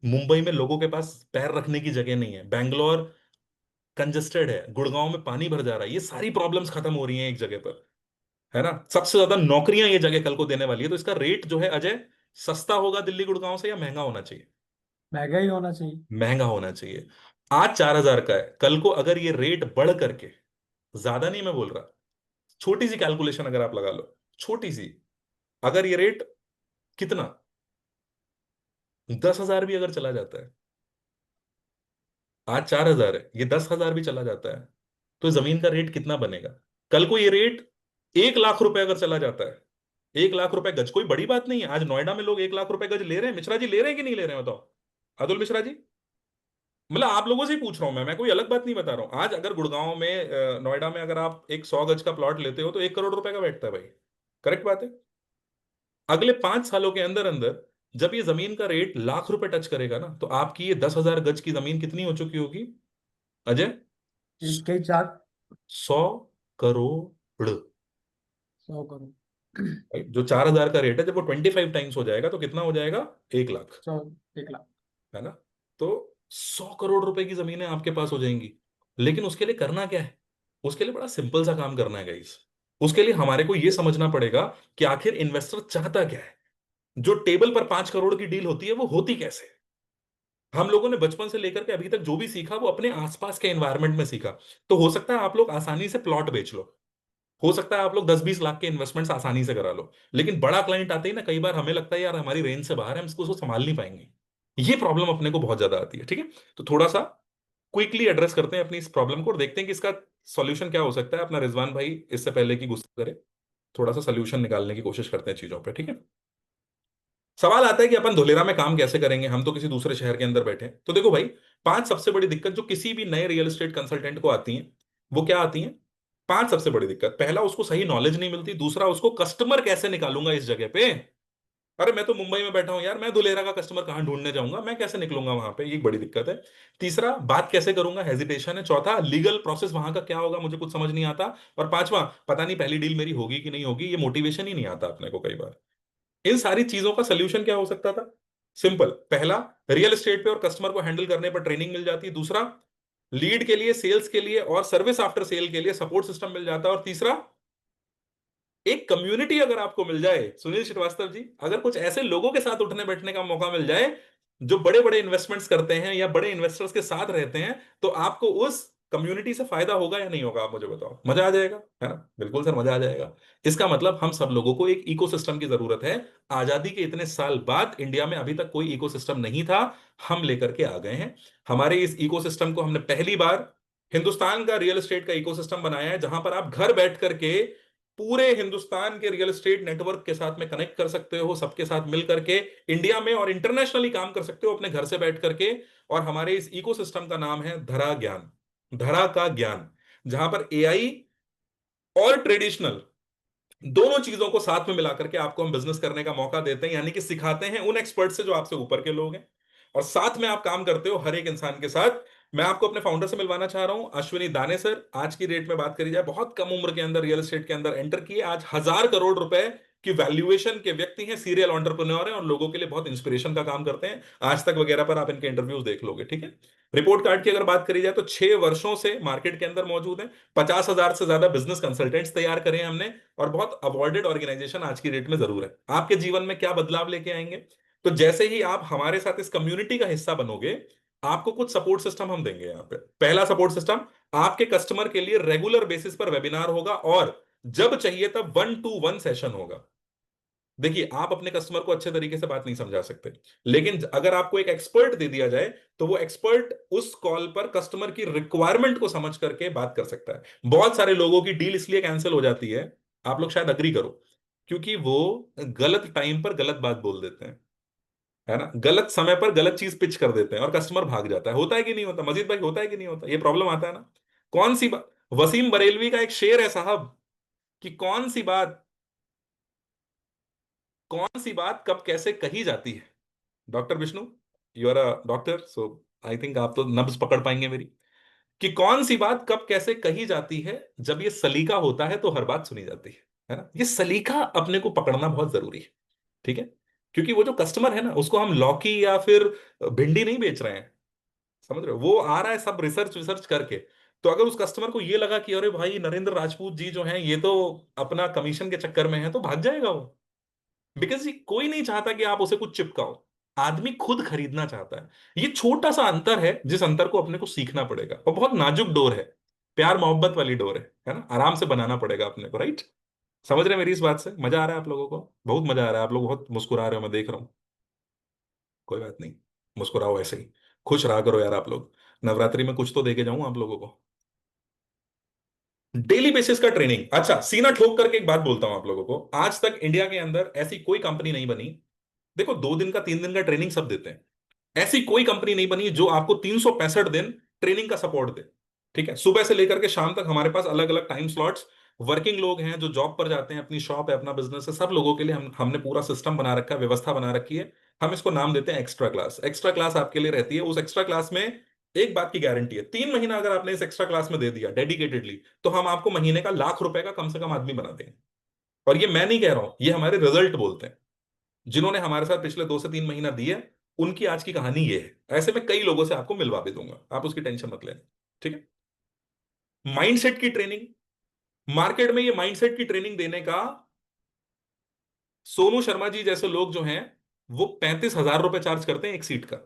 मुंबई में लोगों के पास पैर रखने की जगह नहीं है, बैंगलोर कंजेस्टेड है, गुड़गांव में पानी भर जा रहा है, ये सारी प्रॉब्लम्स खत्म हो रही हैं एक जगह पर, है ना। सबसे ज्यादा नौकरियां ये जगह कल को देने वाली है, तो इसका रेट जो है अजय, सस्ता होगा दिल्ली गुड़गांव से या महंगा होना चाहिए? महंगा ही होना चाहिए। महंगा होना चाहिए। आज 4,000 का है, कल को अगर ये रेट बढ़ करके, ज्यादा नहीं मैं बोल रहा, छोटी सी कैलकुलेशन अगर आप लगा लो, छोटी सी, अगर ये रेट कितना, 10,000 भी अगर चला जाता है, आज 4,000 है, ये 10,000 भी चला जाता है, तो जमीन का रेट कितना बनेगा? कल को ये रेट 1 लाख रुपए अगर चला जाता है, 1 लाख रुपए गज कोई बड़ी बात नहीं है। आज नोएडा में लोग 1 लाख रुपए गज ले रहे हैं। मिश्रा जी ले रहे हैं कि नहीं ले रहे हैं बताओ, अतुल मिश्रा जी? मतलब आप लोगों से ही पूछ रहा हूं मैं कोई अलग बात नहीं बता रहा हूं। आज अगर गुड़गांव में, नोएडा में अगर आप एक 100 गज का प्लॉट लेते हो तो 1 करोड़ रुपए का बैठता है भाई, करेक्ट बात है। अगले 5 सालों के अंदर अंदर जब ये जमीन का रेट लाख रुपए टच करेगा ना, तो आपकी ये 10,000 गज की जमीन कितनी हो चुकी होगी अजय? इसके चार 100 करोड़। 100 करोड़। Right? जो 4,000 का रेट है, जब वो 25 टाइम्स हो जाएगा तो कितना हो जाएगा? 1 लाख। 1 लाख। है ना? तो 100 करोड़ रुपए की जमीनें आपके पास हो जाएंगी। लेकिन उसके लिए करना क्या है? उसके लिए बड़ा सिंपल सा काम करना है गाइस। उसके लिए हमारे को यह समझना पड़ेगा कि आखिर इन्वेस्टर चाहता क्या है। जो टेबल पर 5 करोड़ की डील होती है वो होती कैसे है? हम लोगों ने बचपन से लेकर के अभी तक जो भी सीखा वो अपने आसपास के एनवायरनमेंट में सीखा। तो हो सकता है आप लोग आसानी से प्लॉट बेच लो, हो सकता है आप लोग 10-20 लाख के इन्वेस्टमेंट्स आसानी से करा लो, लेकिन बड़ा क्लाइंट आते ही ना, कई बार हमें लगता है यार हमारी रेंज से बाहर है, हम इसको उसको संभाल नहीं पाएंगे। ये प्रॉब्लम अपने को बहुत ज्यादा आती है। ठीक है, तो थोड़ा सा क्विकली एड्रेस करते हैं अपनी इस प्रॉब्लम को और देखते हैं कि इसका सॉल्यूशन क्या हो सकता है। अपना रिजवान भाई इससे पहले कि गुस्सा करे, थोड़ा सा सोल्यूशन निकालने की कोशिश करते हैं चीजों पे। ठीक है, सवाल आता है कि अपन धुलेरा में काम कैसे करेंगे, हम तो किसी दूसरे शहर के अंदर बैठे हैं। तो देखो भाई, 5 सबसे बड़ी दिक्कत जो किसी भी नए रियल एस्टेट कंसल्टेंट को आती है, वो क्या आती है? 5 सबसे बड़ी दिक्कत। पहला, उसको सही नॉलेज नहीं मिलती। दूसरा, उसको कस्टमर कैसे निकालूंगा इस जगह पे। अरे मैं तो मुंबई में बैठा हूं यार, मैं धुलेरा का कस्टमर कहां ढूंढने जाऊंगा, मैं कैसे निकलूंगा वहां पे, ये एक बड़ी दिक्कत है। तीसरा, बात कैसे करूंगा, हेजिटेशन है। चौथा, लीगल प्रोसेस वहां का क्या होगा, मुझे कुछ समझ नहीं आता। और पांचवा, पता नहीं पहली डील मेरी होगी कि नहीं होगी, ये मोटिवेशन ही नहीं आता अपने को कई बार। इन सारी चीजों का सोल्यूशन क्या हो सकता था? सिंपल। पहला, रियल एस्टेट पे और कस्टमर को हैंडल करने पर ट्रेनिंग मिल जाती है। दूसरा, लीड के लिए, सेल्स के लिए और सर्विस आफ्टर सेल के लिए सपोर्ट सिस्टम मिल जाता है। और तीसरा, एक कम्युनिटी अगर आपको मिल जाए सुनील श्रीवास्तव जी, अगर कुछ ऐसे लोगों के साथ उठने बैठने का मौका मिल जाए जो बड़े बड़े इन्वेस्टमेंट्स करते हैं या बड़े इन्वेस्टर्स के साथ रहते हैं, तो आपको उस कम्युनिटी से फायदा होगा या नहीं होगा? आप मुझे बताओ। मजा आ जाएगा, है ना? बिल्कुल सर, मजा आ जाएगा। इसका मतलब हम सब लोगों को एक इकोसिस्टम की जरूरत है। आजादी के इतने साल बाद इंडिया में अभी तक कोई इकोसिस्टम नहीं था, हम लेकर के आ गए हैं। हमारे इस इकोसिस्टम को हमने पहली बार हिंदुस्तान का रियल एस्टेट का इकोसिस्टम बनाया है, जहां पर आप घर बैठ करके पूरे हिंदुस्तान के रियल एस्टेट नेटवर्क के साथ में कनेक्ट कर सकते हो, सबके साथ मिल करके इंडिया में और इंटरनेशनली काम कर सकते हो अपने घर से बैठ करके। और हमारे इस इकोसिस्टम का नाम है धरा ज्ञान, धरा का ज्ञान, जहां पर एआई और ट्रेडिशनल दोनों चीजों को साथ में मिला करके आपको हम बिजनेस करने का मौका देते हैं, यानी कि सिखाते हैं उन एक्सपर्ट से जो आपसे ऊपर के लोग हैं, और साथ में आप काम करते हो हर एक इंसान के साथ। मैं आपको अपने फाउंडर से मिलवाना चाह रहा हूं, अश्विनी दाने सर। आज की डेट में बात करी जाए, बहुत कम उम्र के अंदर रियल एस्टेट के अंदर एंटर किए, आज 1,000 करोड़ रुपए की वैल्यूएशन के व्यक्ति हैं, सीरियल एंटरप्रेन्योर हैं और लोगों के लिए बहुत इंस्पिरेशन का काम करते हैं। आज तक वगैरह पर आप इनके इंटरव्यूज देख लोगे। ठीक है, रिपोर्ट कार्ड की अगर बात करी जाए तो 6 वर्षों से मार्केट के अंदर मौजूद है, 50,000 से ज्यादा बिजनेस कंसल्टेंट्स तैयार करे हैं हमने, और बहुत अवॉर्डेड ऑर्गेनाइजेशन आज की डेट में जरूर है। आपके जीवन में क्या बदलाव लेके आएंगे? तो जैसे ही आप हमारे साथ इस कम्युनिटी का हिस्सा बनोगे, आपको कुछ सपोर्ट सिस्टम हम देंगे यहाँ पे। पहला सपोर्ट सिस्टम, आपके कस्टमर के लिए रेगुलर बेसिस पर वेबिनार होगा और जब चाहिए तब 1-to-1 सेशन होगा। देखिए, आप अपने कस्टमर को अच्छे तरीके से बात नहीं समझा सकते, लेकिन अगर आपको एक एक्सपर्ट दे दिया जाए तो वो एक्सपर्ट उस कॉल पर कस्टमर की रिक्वायरमेंट को समझ करके बात कर सकता है। बहुत सारे लोगों की डील इसलिए कैंसिल हो जाती है, आप लोग शायद अग्री करो, क्योंकि वो गलत टाइम पर गलत बात बोल देते हैं, है ना? गलत समय पर गलत चीज पिच कर देते हैं और कस्टमर भाग जाता है। होता है कि नहीं होता मजीद भाई? होता है कि नहीं होता? ये प्रॉब्लम आता है ना। कौन सी बात, वसीम बरेलवी का एक शेर है साहब, कि कौन सी बात कब कैसे कही जाती है। Doctor Vishnu, you are a doctor, so I think आप तो नब्ज पकड़ पाएंगे मेरी, कि कौन सी बात कब कैसे कही जाती है। जब ये सलीका होता है तो हर बात सुनी जाती है ना? ये सलीका अपने को पकड़ना बहुत जरूरी है। ठीक है, क्योंकि वो जो कस्टमर है ना, उसको हम लौकी या फिर भिंडी नहीं बेच रहे हैं, समझ रहे हो? वो आ रहा है सब रिसर्च विसर्च करके। तो अगर उस कस्टमर को ये लगा कि अरे भाई नरेंद्र राजपूत जी जो हैं ये तो अपना कमीशन के चक्कर में है, तो भाग जाएगा वो। बिकॉज कोई नहीं चाहता कि आप उसे कुछ चिपकाओ, आदमी खुद खरीदना चाहता है। ये छोटा सा अंतर है, जिस अंतर को अपने को सीखना पड़ेगा, और बहुत नाजुक डोर है, प्यार मोहब्बत वाली डोर है ना? आराम से बनाना पड़ेगा अपने को, राइट? समझ रहे हैं मेरी इस बात से? मजा आ रहा है आप लोगों को? बहुत मजा आ रहा है, आप लोग बहुत मुस्कुरा रहे हो, मैं देख रहा हूँ। कोई बात नहीं, मुस्कुराओ ऐसे ही, खुश रहा करो यार आप लोग। नवरात्रि में कुछ तो देके जाऊं आप लोगों को। डेली बेसिस का ट्रेनिंग। अच्छा, सीना ठोक करके एक बात बोलता हूं आप लोगों को, आज तक इंडिया के अंदर ऐसी कोई कंपनी नहीं बनी, देखो 2 दिन का 3 दिन का ट्रेनिंग सब देते हैं, ऐसी कोई कंपनी नहीं बनी जो आपको 365 दिन ट्रेनिंग का सपोर्ट दे। ठीक है, सुबह से लेकर के शाम तक हमारे पास अलग अलग टाइम स्लॉट्स, वर्किंग लोग हैं जो जॉब पर जाते हैं, अपनी शॉप है, अपना बिजनेस है, सब लोगों के लिए हमने पूरा सिस्टम बना रखा है, व्यवस्था बना रखी है। हम इसको नाम देते हैं एक्स्ट्रा क्लास। एक्स्ट्रा क्लास आपके लिए रहती है। उस एक्स्ट्रा क्लास में एक बात की गारंटी है, 3 महीना अगर आपने इस एक्स्ट्रा क्लास में दे दिया डेडिकेटेडली, तो हम आपको महीने का ₹1,00,000 का कम से कम आदमी बना देंगे। और ये मैं नहीं कह रहा हूं, ये हमारे रिजल्ट बोलते हैं। जिन्होंने हमारे साथ पिछले 2 से 3 महीना दिए, उनकी आज की कहानी ये है। ऐसे में कई लोगों से आपको मिलवा भी दूंगा, आप उसकी टेंशन मत लेना। ठीक है। माइंडसेट की ट्रेनिंग, मार्केट में ये माइंडसेट की ट्रेनिंग देने का सोनू शर्मा जी जैसे लोग जो हैं, वो ₹35,000 चार्ज करते हैं एक सीट का।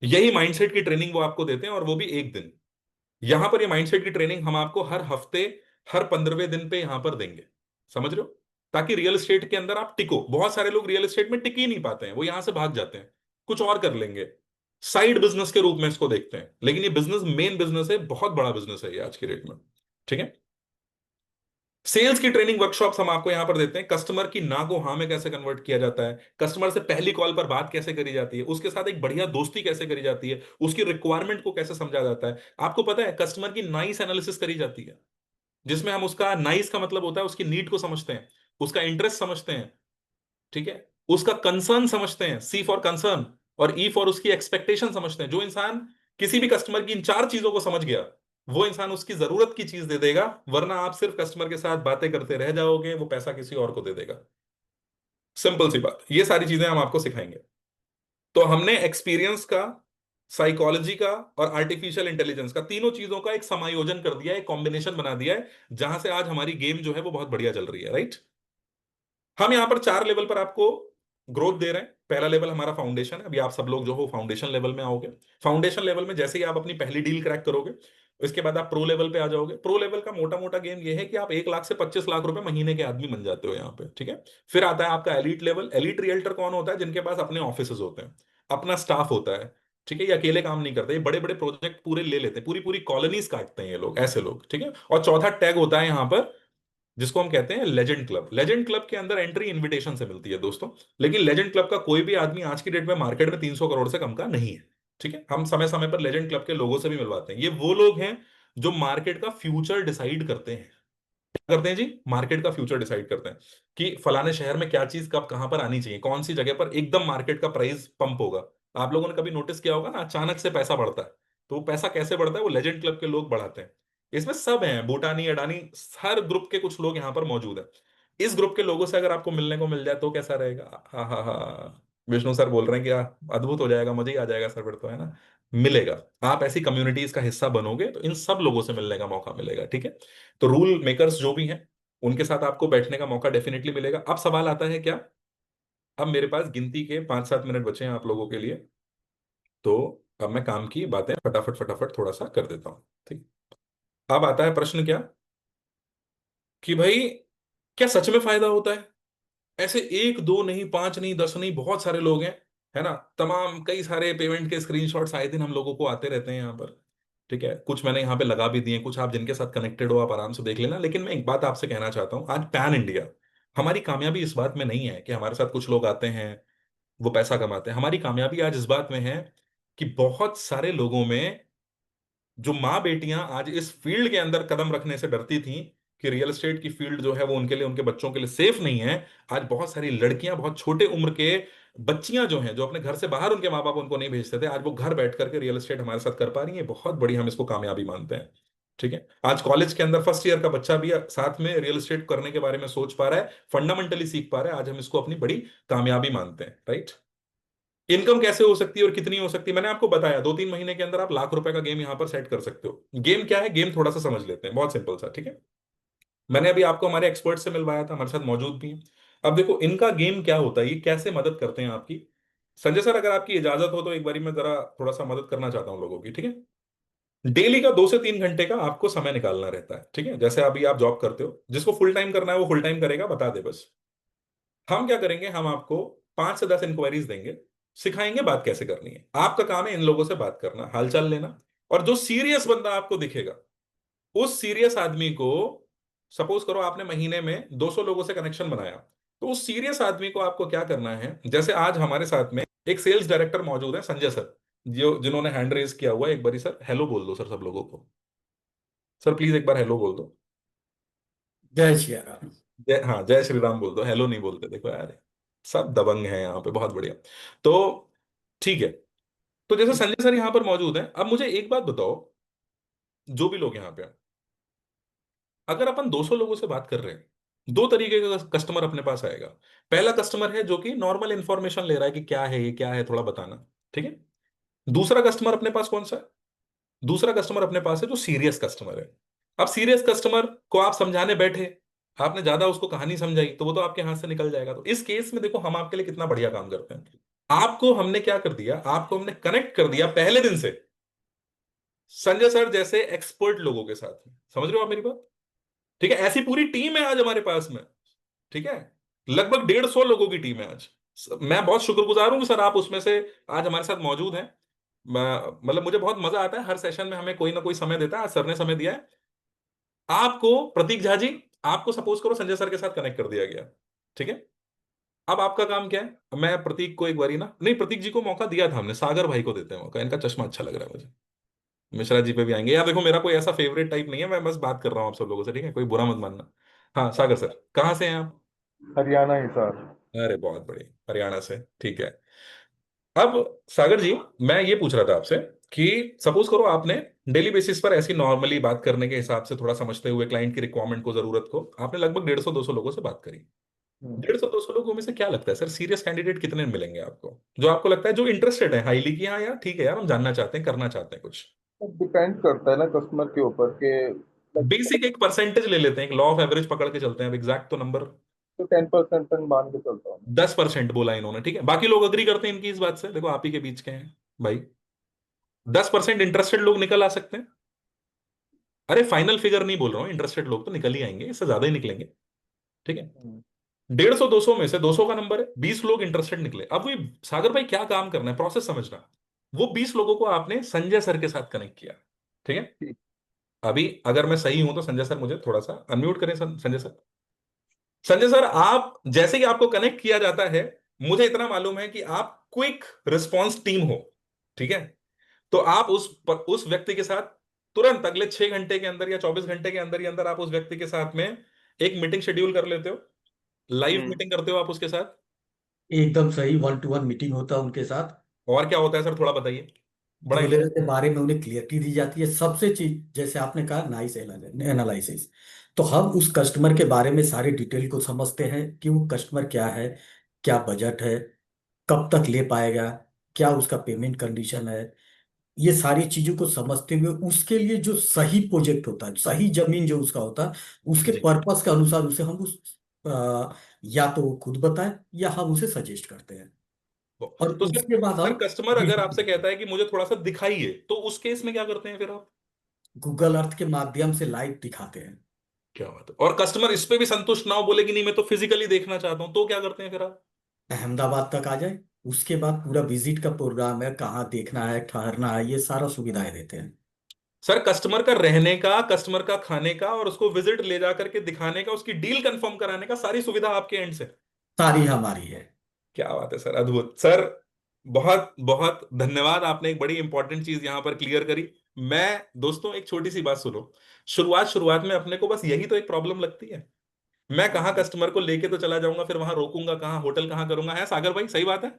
यही माइंडसेट की ट्रेनिंग वो आपको देते हैं, और वो भी एक दिन। यहां पर ये माइंडसेट की ट्रेनिंग हम आपको हर हफ्ते, हर 15वें दिन पे यहां पर देंगे। समझ रहे हो? ताकि रियल एस्टेट के अंदर आप टिको। बहुत सारे लोग रियल एस्टेट में टिक ही नहीं पाते हैं, वो यहां से भाग जाते हैं, कुछ और कर लेंगे, साइड बिजनेस के रूप में इसको देखते हैं। लेकिन ये बिजनेस मेन बिजनेस है, बहुत बड़ा बिजनेस है ये आज की डेट में। ठीक है। सेल्स की ट्रेनिंग वर्कशॉप्स हम आपको यहां पर देते हैं। कस्टमर की ना को हाँ में कैसे कन्वर्ट किया जाता है, कस्टमर से पहली कॉल पर बात कैसे करी जाती है, उसके साथ एक बढ़िया दोस्ती कैसे करी जाती है, उसकी रिक्वायरमेंट को कैसे समझा जाता है। आपको पता है कस्टमर की नाइस एनालिसिस करी जाती है, जिसमें हम उसका नाइस का मतलब होता है उसकी नीड को समझते हैं, उसका इंटरेस्ट समझते हैं। ठीक है। उसका कंसर्न समझते हैं, सी फॉर कंसर्न, और ई फॉर उसकी एक्सपेक्टेशन समझते हैं। जो इंसान किसी भी कस्टमर की इन 4 चीजों को समझ गया, वो इंसान उसकी जरूरत की चीज दे देगा। वरना आप सिर्फ कस्टमर के साथ बातें करते रह जाओगे, वो पैसा किसी और को दे देगा। सिंपल सी बात। ये सारी चीजें हम आपको सिखाएंगे। तो हमने एक्सपीरियंस का, साइकोलॉजी का और आर्टिफिशियल इंटेलिजेंस का, तीनों चीजों का एक समायोजन कर दिया है, एक कॉम्बिनेशन बना दिया है, जहां से आज हमारी गेम जो है वो बहुत बढ़िया चल रही है। राइट। हम यहां पर 4 लेवल पर आपको ग्रोथ दे रहे हैं। पहला लेवल हमारा फाउंडेशन है। अभी आप सब लोग जो हो फाउंडेशन लेवल में आओगे। फाउंडेशन लेवल में जैसे ही आप अपनी पहली डील क्रैक करोगे, इसके बाद आप प्रो लेवल पे आ जाओगे। प्रो लेवल का मोटा मोटा गेम ये है कि आप 1 लाख से 25 लाख रुपए महीने के आदमी बन जाते हो यहाँ पे। ठीक है। फिर आता है आपका एलीट लेवल। एलीट रियल्टर कौन होता है? जिनके पास अपने ऑफिस होते हैं, अपना स्टाफ होता है। ठीक है। ये अकेले काम नहीं करते, ये बड़े बड़े प्रोजेक्ट पूरे ले लेते हैं, पूरी पूरी कॉलोनीज काटते हैं ये लोग, ऐसे लोग। ठीक है। और चौथा टैग होता है यहाँ पर, जिसको हम कहते हैं लेजेंड क्लब। लेजेंड क्लब के अंदर एंट्री इनविटेशन से मिलती है दोस्तों। लेकिन लेजेंड क्लब का कोई भी आदमी आज की डेट में मार्केट में 300 करोड़ से कम का नहीं है। ठीक है। हम समय समय पर लेजेंड क्लब के लोगों से भी मिलवाते हैं। ये वो लोग हैं जो मार्केट का फ्यूचर डिसाइड करते हैं। क्या करते हैं जी? मार्केट का फ्यूचर डिसाइड करते हैं कि फलाने शहर में क्या चीज कब कहां पर आनी चाहिए, कौन सी जगह पर एकदम मार्केट का प्राइस पंप होगा। आप लोगों ने कभी नोटिस किया होगा ना, अचानक से पैसा बढ़ता है, तो वो पैसा कैसे बढ़ता है? वो लेजेंड क्लब के लोग बढ़ाते हैं। इसमें सब हैं, बूटानी अडानी, हर ग्रुप के कुछ लोग यहाँ पर मौजूद है। इस ग्रुप के लोगों से अगर आपको मिलने को मिल जाए तो कैसा रहेगा? हाँ हाँ हाँ, विष्णु सर बोल रहे हैं कि अद्भुत हो जाएगा, मजा ही आ जाएगा सर। फिर तो है ना, मिलेगा। आप ऐसी कम्युनिटीज का हिस्सा बनोगे तो इन सब लोगों से मिलने का मौका मिलेगा। ठीक है। तो रूल मेकर्स जो भी हैं, उनके साथ आपको बैठने का मौका डेफिनेटली मिलेगा। अब सवाल आता है क्या? अब मेरे पास गिनती के 5-7 मिनट बचे हैं आप लोगों के लिए, तो अब मैं काम की बातें फटाफट फटाफट थोड़ा सा कर देता हूं। ठीक। अब आता है प्रश्न क्या, कि भाई क्या सच में फायदा होता है? ऐसे एक दो नहीं, 5 नहीं, 10 नहीं, बहुत सारे लोग हैं, है ना। तमाम कई सारे पेमेंट के स्क्रीनशॉट्स आए दिन हम लोगों को आते रहते हैं यहाँ पर। ठीक है। कुछ मैंने यहाँ पे लगा भी दिए, कुछ आप जिनके साथ कनेक्टेड हो आप आराम से देख लेना। लेकिन मैं एक बात आपसे कहना चाहता हूँ, आज पैन इंडिया, हमारी कामयाबी इस बात में नहीं है कि हमारे साथ कुछ लोग आते हैं वो पैसा कमाते हैं। हमारी कामयाबी आज इस बात में है कि बहुत सारे लोगों में, जो माँ बेटियां आज इस फील्ड के अंदर कदम रखने से डरती थी कि रियल एस्टेट की फील्ड जो है वो उनके लिए, उनके बच्चों के लिए सेफ नहीं है, आज बहुत सारी लड़कियां, बहुत छोटे उम्र के बच्चियां जो हैं, जो अपने घर से बाहर उनके माँ बाप उनको नहीं भेजते थे, आज वो घर बैठ करके रियल एस्टेट हमारे साथ कर पा रही है। बहुत बड़ी हम इसको कामयाबी मानते हैं। ठीक है। आज कॉलेज के अंदर फर्स्ट ईयर का बच्चा भी साथ में रियल एस्टेट करने के बारे में सोच पा रहा है, फंडामेंटली सीख पा रहा है। आज हम इसको अपनी बड़ी कामयाबी मानते हैं। राइट। इनकम कैसे हो सकती है और कितनी हो सकती है, मैंने आपको बताया। 2-3 महीने के अंदर आप ₹1,00,000 का गेम यहां पर सेट कर सकते हो। गेम क्या है? गेम थोड़ा सा समझ लेते हैं, बहुत सिंपल सा। ठीक है। मैंने अभी आपको हमारे एक्सपर्ट से मिलवाया था, हमारे साथ मौजूद भी हैं। अब देखो इनका गेम क्या होता है, ये कैसे मदद करते हैं आपकी। संजय सर, अगर आपकी इजाजत हो तो एक बारी मैं जरा थोड़ा सा मदद करना चाहता हूं लोगों की। ठीक है। डेली का 2 से 3 घंटे का आपको समय निकालना रहता है। ठीक है। जैसे अभी आप जॉब करते हो, जिसको फुल टाइम करना है वो फुल टाइम करेगा, बता दे बस। हम क्या करेंगे, हम आपको 5 से 10 इंक्वायरीज देंगे, सिखाएंगे बात कैसे करनी है। आपका काम है इन लोगों से बात करना, हालचाल लेना। और जो सीरियस बंदा आपको दिखेगा, उस सीरियस आदमी को, सपोज करो आपने महीने में 200 लोगों से कनेक्शन बनाया, तो उस सीरियस आदमी को आपको क्या करना है, जैसे आज हमारे साथ में एक सेल्स डायरेक्टर मौजूद है, संजय सर, जो जिन्होंने हैंड रेज किया हुआ है। एक बारी सर हेलो बोल दो सर सब लोगों को। सर प्लीज एक बार हेलो बोल दो। जय श्री राम। हाँ, जय श्री राम बोल दो, हेलो नहीं बोलते, देखो यार। सब दबंग हैं यहाँ पे, बहुत बढ़िया। तो ठीक है, तो जैसे संजय सर यहाँ पर मौजूद हैं, अब मुझे एक बात बताओ, जो भी लोग यहाँ पे हैं, अगर अपन 200 लोगों से बात कर रहे हैं, दो तरीके का कस्टमर अपने पास आएगा। पहला कस्टमर है जो कि नॉर्मल इंफॉर्मेशन ले रहा है कि क्या है ये, क्या है, थोड़ा बताना, ठीक है। दूसरा कस्टमर अपने पास कौन सा है? दूसरा कस्टमर अपने पास है जो सीरियस कस्टमर है। अब सीरियस कस्टमर को आप समझाने बैठे, आपने ज्यादा उसको कहानी समझाई, तो वो तो आपके हाथ से निकल जाएगा। तो इस केस में देखो हम आपके लिए कितना बढ़िया काम करते हैं। आपको हमने क्या कर दिया, आपको हमने कनेक्ट कर दिया पहले दिन से संजय सर जैसे एक्सपर्ट लोगों के साथ में। समझ रहे हो आप मेरी बात? ठीक है, ऐसी पूरी टीम है आज हमारे पास में, ठीक है। लगभग 150 लोगों की टीम है आज। मैं बहुत शुक्रगुजार हूं कि सर आप उसमें से आज हमारे साथ मौजूद हैं। मतलब मुझे बहुत मजा आता है, हर सेशन में हमें कोई ना कोई समय देता है, आज सर ने समय दिया है आपको। प्रतीक झा जी, आपको सपोज करो संजय सर के साथ कनेक्ट कर दिया गया, ठीक है। अब आपका काम क्या है, मैं प्रतीक को एक बारी ना, नहीं प्रतीक जी को मौका दिया था हमने, सागर भाई को देते हैं मौका, इनका चश्मा अच्छा लग रहा है मुझे। मिश्रा जी पे भी आएंगे यार, देखो मेरा कोई ऐसा फेवरेट टाइप नहीं है, मैं बस बात कर रहा हूँ आप सब लोगों से, ठीक है, कोई बुरा मत मानना। हाँ सागर सर, कहाँ से हैं आप? हरियाणा ही सर। अरे बहुत बढ़िया, हरियाणा से, ठीक है। अब सागर जी, मैं ये पूछ रहा था आपसे कि सपोज करो आपने डेली बेसिस पर ऐसी नॉर्मली बात करने के हिसाब से, थोड़ा समझते हुए क्लाइंट की रिक्वायरमेंट को, जरूरत को, आपने लगभग 150-200 लोगों से बात करी। 150-200 लोगों में से क्या लगता है सर, सीरियस कैंडिडेट कितने मिलेंगे आपको, जो आपको लगता है जो इंटरेस्टेड है हाईली की, हाँ यार ठीक है यार हम जानना चाहते हैं, करना चाहते हैं कुछ। डिपेंड करता है ना कस्टमर के ऊपर के। बेसिक एक परसेंटेज ले लेते हैं, एक लॉ ऑफ एवरेज पकड़ के चलते हैं, अब एग्जैक्ट तो नंबर तो 10% तक मान के चलता हूँ। 10% बोला इन्होंने, ठीक है। बाकी लोग अग्री करते हैं इनकी इस बात से? देखो आप ही के बीच के हैं भाई, 10% इंटरेस्टेड लोग निकल आ सकते हैं। अरे फाइनल फिगर नहीं बोल रहा हूँ, इंटरेस्टेड लोग तो निकल ही आएंगे, इससे ज्यादा ही निकलेंगे, ठीक है। 150-200 में से 200 का नंबर है, 20 लोग इंटरेस्टेड निकले। अब वही सागर भाई क्या काम करना है, प्रोसेस समझना। वो 20 लोगों को आपने संजय सर के साथ कनेक्ट किया, ठीक है। अभी अगर मैं सही हूं तो संजय सर मुझे थोड़ा सा अनम्यूट करें, संजय सर। संजय सर, आप जैसे ही आपको कनेक्ट किया जाता है, मुझे इतना मालूम है कि आप क्विक रिस्पॉन्स टीम हो, ठीक है। तो आप उस व्यक्ति के साथ तुरंत अगले 6 घंटे के अंदर या 24 घंटे के अंदर ही अंदर आप उस व्यक्ति के साथ में एक मीटिंग शेड्यूल कर लेते हो, लाइव मीटिंग करते हो आप उसके साथ। एकदम सही, 1-to-1 मीटिंग होता है उनके साथ। और क्या होता है सर, थोड़ा बताइए, बड़ा धोलेरा के बारे में उन्हें क्लियरिटी दी जाती है, सबसे चीज जैसे आपने कहा नाइस एनालिसिस। तो हम उस कस्टमर के बारे में सारे डिटेल को समझते हैं कि वो कस्टमर क्या है, क्या बजट है, कब तक ले पाएगा, क्या उसका पेमेंट कंडीशन है। ये सारी चीजों को समझते हुए उसके लिए जो सही प्रोजेक्ट होता है, सही जमीन जो उसका होता है, उसके जी। पर्पस के अनुसार उसे हम या तो वो खुद बताएं या हम उसे सजेस्ट करते हैं। और तो सर, उसके बाद सर हम कस्टमर अगर आपसे बिल्कुल कहता है कि मुझे थोड़ा सा दिखाइए, तो उस केस में क्या करते हैं फिर आप? गूगल अर्थ के माध्यम से लाइव दिखाते हैं। क्या बात है, और कस्टमर इस पे भी संतुष्ट ना हो, बोले कि नहीं मैं तो फिजिकली देखना चाहता हूं, तो क्या करते हैं फिर आप? अहमदाबाद तक आ जाए, उसके बाद पूरा विजिट का प्रोग्राम है, कहाँ देखना है, ठहरना है, ये सारा सुविधाएं देते हैं। सर कस्टमर का रहने का, कस्टमर का खाने का, और उसको विजिट ले जा करके दिखाने का, उसकी डील कंफर्म कराने का, सारी सुविधा आपके एंड से? सारी हमारी है। क्या बात है सर, अद्भुत सर। बहुत बहुत धन्यवाद, आपने एक बड़ी इंपॉर्टेंट चीज यहां पर क्लियर करी। मैं दोस्तों एक छोटी सी बात सुनो, शुरुआत शुरुआत में अपने को बस यही तो एक प्रॉब्लम लगती है, मैं कहाँ कस्टमर को लेके तो चला जाऊंगा, फिर वहां रोकूंगा कहाँ, होटल कहाँ करूंगा, है सागर भाई सही बात है?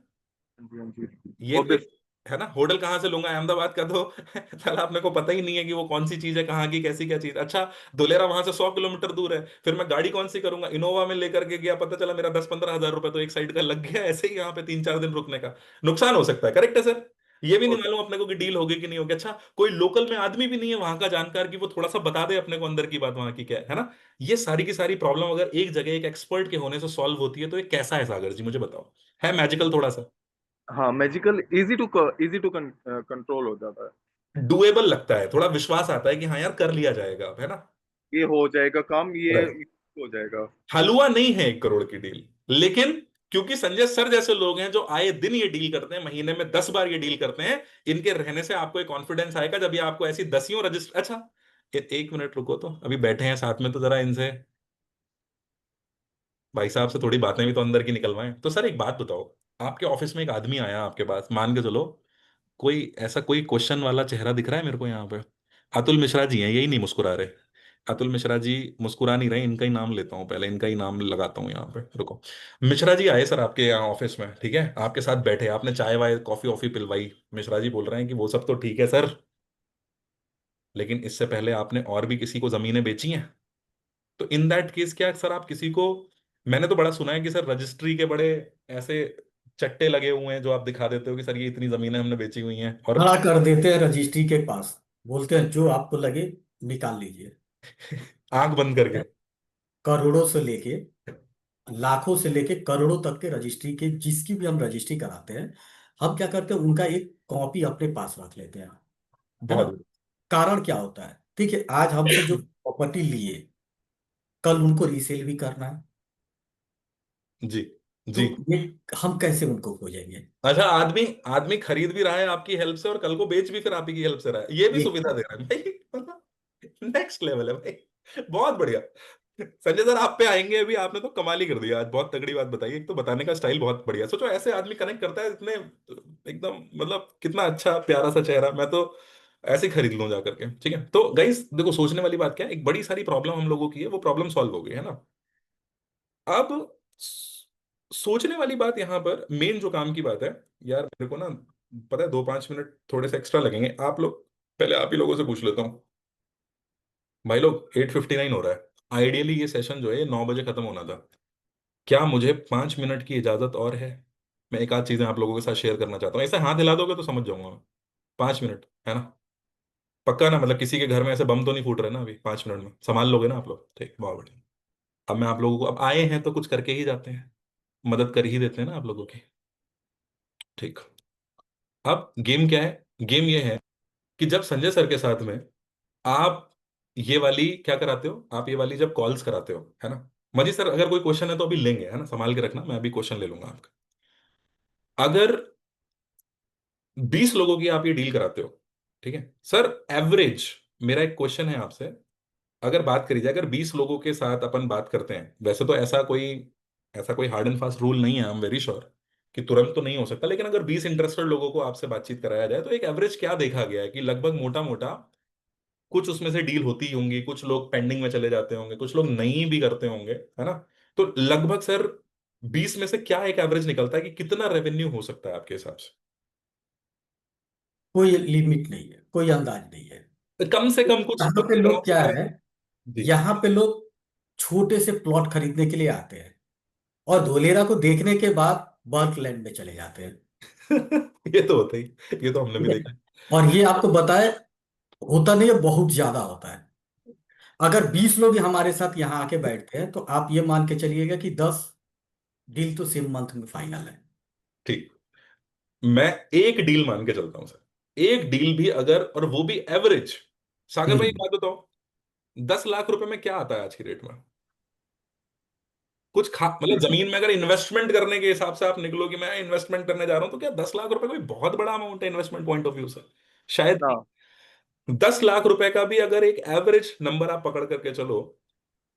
ये है ना, होटल कहाँ से लूंगा अहमदाबाद का तो साला अपने को पता ही नहीं है कि वो कौन सी चीज है, कहाँ की कैसी क्या चीज। अच्छा, धुलेरा वहां से 100 किलोमीटर दूर है, फिर मैं गाड़ी कौन सी करूंगा, इनोवा में लेकर के गया, पता चला मेरा 10-15 हजार रुपए तो एक साइड का लग गया, ऐसे ही यहाँ पे 3-4 दिन रुकने का नुकसान हो सकता है, करेक्ट है सर? ये भी नहीं मालूम अपने को कि डील होगी कि नहीं होगी। अच्छा, कोई लोकल में आदमी भी नहीं है वहां का जानकार कि वो थोड़ा सा बता दे अपने को अंदर की बात वहां की क्या है ना। ये सारी की सारी प्रॉब्लम अगर एक जगह एक एक्सपर्ट के होने से सॉल्व होती है, तो ये कैसा है सागर जी, मुझे बताओ, है मैजिकल थोड़ा सा? हाँ, मैजिकल, इजी टू कंट्रोल हो जाता है। डुएबल लगता है, थोड़ा विश्वास आता है कि हाँ यार कर लिया जाएगा अब, है ना। ये हो जाएगा काम, ये Right. हो जाएगा। हलवा नहीं है 1 करोड़ की डील, लेकिन क्योंकि संजय सर जैसे लोग हैं जो आए दिन ये डील करते हैं, महीने में 10 बार ये डील करते हैं, इनके रहने से आपको एक कॉन्फिडेंस आएगा जब ये आपको ऐसी दसियों रजिस्टर। अच्छा, एक मिनट रुको, तो अभी बैठे हैं साथ में, तो जरा इनसे भाई साहब से थोड़ी बातें भी तो अंदर की निकलवाएं। तो सर एक बात बताओ, आपके ऑफिस में एक आदमी आया आपके पास, मान के चलो कोई ऐसा कोई क्वेश्चन वाला चेहरा दिख रहा है मेरे को यहाँ पे, अतुल मिश्रा जी हैं, यही नहीं मुस्कुरा रहे, अतुल मिश्रा जी मुस्कुरा नहीं रहे, इनका ही नाम लेता हूँ, पहले इनका ही नाम लगाता हूँ यहाँ पे, रुको। मिश्रा जी आए सर आपके यहाँ ऑफिस में, ठीक है, आपके साथ बैठे, आपने चाय वाय कॉफी ऑफी पिलवाई, मिश्रा जी बोल रहे हैं कि वो सब तो ठीक है सर, लेकिन इससे पहले आपने और भी किसी को जमीनें बेची हैं, तो इन दैट केस क्या सर आप किसी को, मैंने तो बड़ा सुना है कि सर रजिस्ट्री के बड़े ऐसे चट्टे लगे हुए हैं जो आप दिखा देते हो कि सर ये इतनी जमीनें हमने बेची हुई हैं, और खड़ा कर देते हैं रजिस्ट्री के पास, बोलते हैं जो आपको लगे निकाल लीजिए। आंख बंद करके। करोड़ों से लेके, लाखों से लेके करोड़ों तक के रजिस्ट्री के, जिसकी भी हम रजिस्ट्री कराते हैं, हम क्या करते हैं, उनका एक कॉपी अपने पास रख लेते हैं, है ना। बहुत कारण क्या होता है, ठीक है, आज हमसे जो प्रॉपर्टी लिए, कल उनको रीसेल भी करना है, जी तो जी। ये हम कैसे उनको खोजेंगे। अच्छा, आदमी आदमी खरीद भी रहा है आपकी हेल्प से और कल को बेच भी फिर आप ही की हेल्प से रहा है, ये भी ये सुविधा दे रहा है भाई। नेक्स्ट लेवल है भाई, बहुत बढ़िया। संजय सर आप पे आएंगे, अभी आपने तो कमाल ही कर दिया आज, बहुत तगड़ी बात बताई, एक तो बताने का स्टाइल बहुत बढ़िया, सोचो ऐसे आदमी कनेक्ट करता है इतने, एकदम मतलब कितना अच्छा प्यारा सा चेहरा, मैं तो ऐसे ही खरीद लूं जा करके, ठीक है। तो गाइस देखो, सोचने वाली बात क्या है, एक बड़ी सारी प्रॉब्लम हम लोगों की है, वो प्रॉब्लम सॉल्व हो गई है ना। अब सोचने वाली बात यहाँ पर मेन जो काम की बात है, यार मेरे को ना पता है 2-5 मिनट थोड़े से एक्स्ट्रा लगेंगे, आप लोग पहले आप ही लोगों से पूछ लेता हूँ, भाई लोग 8:59 हो रहा है, आइडियली ये सेशन जो है ये 9 बजे खत्म होना था, क्या मुझे 5 मिनट की इजाजत और है? मैं एक आध चीजें आप लोगों के साथ शेयर करना चाहता हूँ, ऐसे हाथ हिला दोगे तो समझ जाऊंगा मैं। 5 मिनट है ना, पक्का ना, मतलब किसी के घर में ऐसे बम तो नहीं फूट रहे ना अभी 5 मिनट में, संभाल लोगे ना आप लोग, ठीक, बहुत बढ़िया। अब मैं आप लोगों को, अब आए हैं तो कुछ करके ही जाते हैं, मदद कर ही देते हैं ना आप लोगों की, ठीक। अब गेम क्या है, गेम ये है कि जब संजय सर के साथ में आप ये वाली क्या कराते हो, आप ये वाली जब कॉल्स कराते हो, है ना, मजी सर अगर कोई क्वेश्चन है तो अभी लेंगे, है ना, संभाल के रखना, मैं अभी क्वेश्चन ले लूंगा आपका। अगर 20 लोगों की आप ये डील कराते हो, ठीक है सर, एवरेज, मेरा एक क्वेश्चन है आपसे, अगर बात करी जाए, अगर 20 लोगों के साथ अपन बात करते हैं, वैसे तो ऐसा कोई हार्ड एंड फास्ट रूल नहीं है, आई एम वेरी श्योर कि तुरंत तो नहीं हो सकता, लेकिन अगर 20 इंटरेस्टेड लोगों को आपसे बातचीत कराया जाए तो एक एवरेज क्या देखा गया है कि लगभग मोटा मोटा कुछ उसमें से डील होती होंगी, कुछ लोग पेंडिंग में चले जाते होंगे, कुछ लोग नहीं भी करते होंगे, है ना। तो लगभग सर 20 में से क्या एक एवरेज निकलता है कि कितना रेवेन्यू हो सकता है आपके हिसाब से? कोई लिमिट नहीं है, कोई अंदाज नहीं है। तो कम से कम कुछ यहाँ पे पता लोग क्या चला है, जी। यहाँ पे लोग छोटे से प्लॉट खरीदने के लिए आते हैं और धोलेरा को देखने के बाद बल्क लैंड में चले जाते हैं। ये तो होता ही, ये तो हमने भी ठीक है, देखा। और ये आपको बताए, होता नहीं है, बहुत ज्यादा होता है। अगर 20 लोग हमारे साथ यहाँ आके बैठते हैं तो आप ये मान के चलिएगा कि 10 डील तो सेम मंथ में फाइनल है। ठीक, मैं एक डील मान के चलता हूं सर, एक डील भी अगर, और वो भी एवरेज, सागर भाई एक हम्म। बात बताओ, 10 लाख रुपए में क्या आता है आज की डेट में? कुछ खा मतलब जमीन में अगर इन्वेस्टमेंट करने के हिसाब से आप निकलो कि मैं इन्वेस्टमेंट करने जा रहा हूं, तो क्या 10 लाख रुपए कोई बहुत बड़ा अमाउंट है इन्वेस्टमेंट पॉइंट ऑफ व्यू से? शायद नहीं। हाँ। 10 लाख रुपए का भी अगर एक एवरेज नंबर आप पकड़ करके चलो,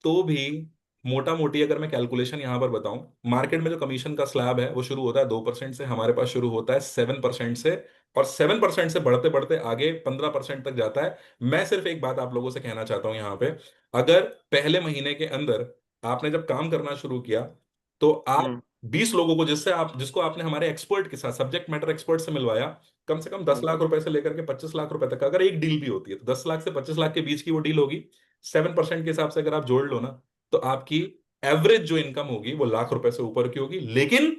तो भी मोटा मोटी अगर मैं कैलकुलेशन यहां पर बताऊं, मार्केट में जो कमीशन का स्लैब है वो शुरू होता है 2% से, हमारे पास शुरू होता है 7% से, और 7% से बढ़ते बढ़ते आगे 15% तक जाता है। मैं सिर्फ एक बात आप लोगों से कहना चाहता हूं यहाँ पे, अगर पहले महीने के अंदर आपने जब काम करना शुरू किया, तो आप हम्म 20 लोगों को जिसको आपने हमारे एक्सपर्ट के साथ, सब्जेक्ट मैटर एक्सपर्ट से मिलवाया, कम से कम 10 लाख रुपए से लेकर के 25 लाख रुपए तक, अगर एक डील भी होती है तो 10 लाख से 25 लाख के बीच की वो डील होगी, 7% के हिसाब से अगर आप जोड़ लो ना, तो आपकी एवरेज जो इनकम होगी वो लाख रुपए से ऊपर की होगी। लेकिन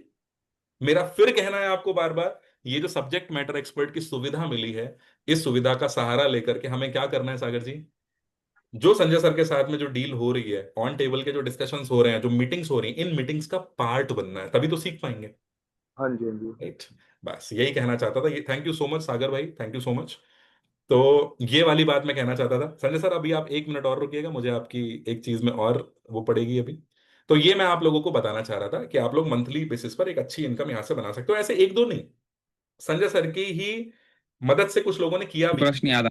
मेरा फिर कहना है आपको बार बार, ये जो सब्जेक्ट मैटर एक्सपर्ट की सुविधा मिली है, इस सुविधा का सहारा लेकर के हमें क्या करना है सागर जी, जो संजय सर के साथ में जो डील हो रही है, ऑन टेबल के जो डिस्कशंस हो रहे हैं, जो मीटिंग्स हो रही हैं, इन मीटिंग्स का पार्ट बनना है, तभी तो सीख पाएंगे। हाँ जी, हाँ जी। राइट, बस यही कहना चाहता था। ये थैंक यू सो मच सागर भाई, थैंक यू सो मच। तो ये वाली बात मैं कहना चाहता था। संजय सर अभी आप 1 मिनट और रुकिएगा, मुझे आपकी एक चीज में और वो पड़ेगी अभी। तो ये मैं आप लोगों को बताना चाह रहा था कि आप लोग मंथली बेसिस पर एक अच्छी इनकम यहां से बना सकते हो, ऐसे एक दो नहीं, संजय सर की ही मदद से कुछ लोगों ने किया भी। प्रश्न याद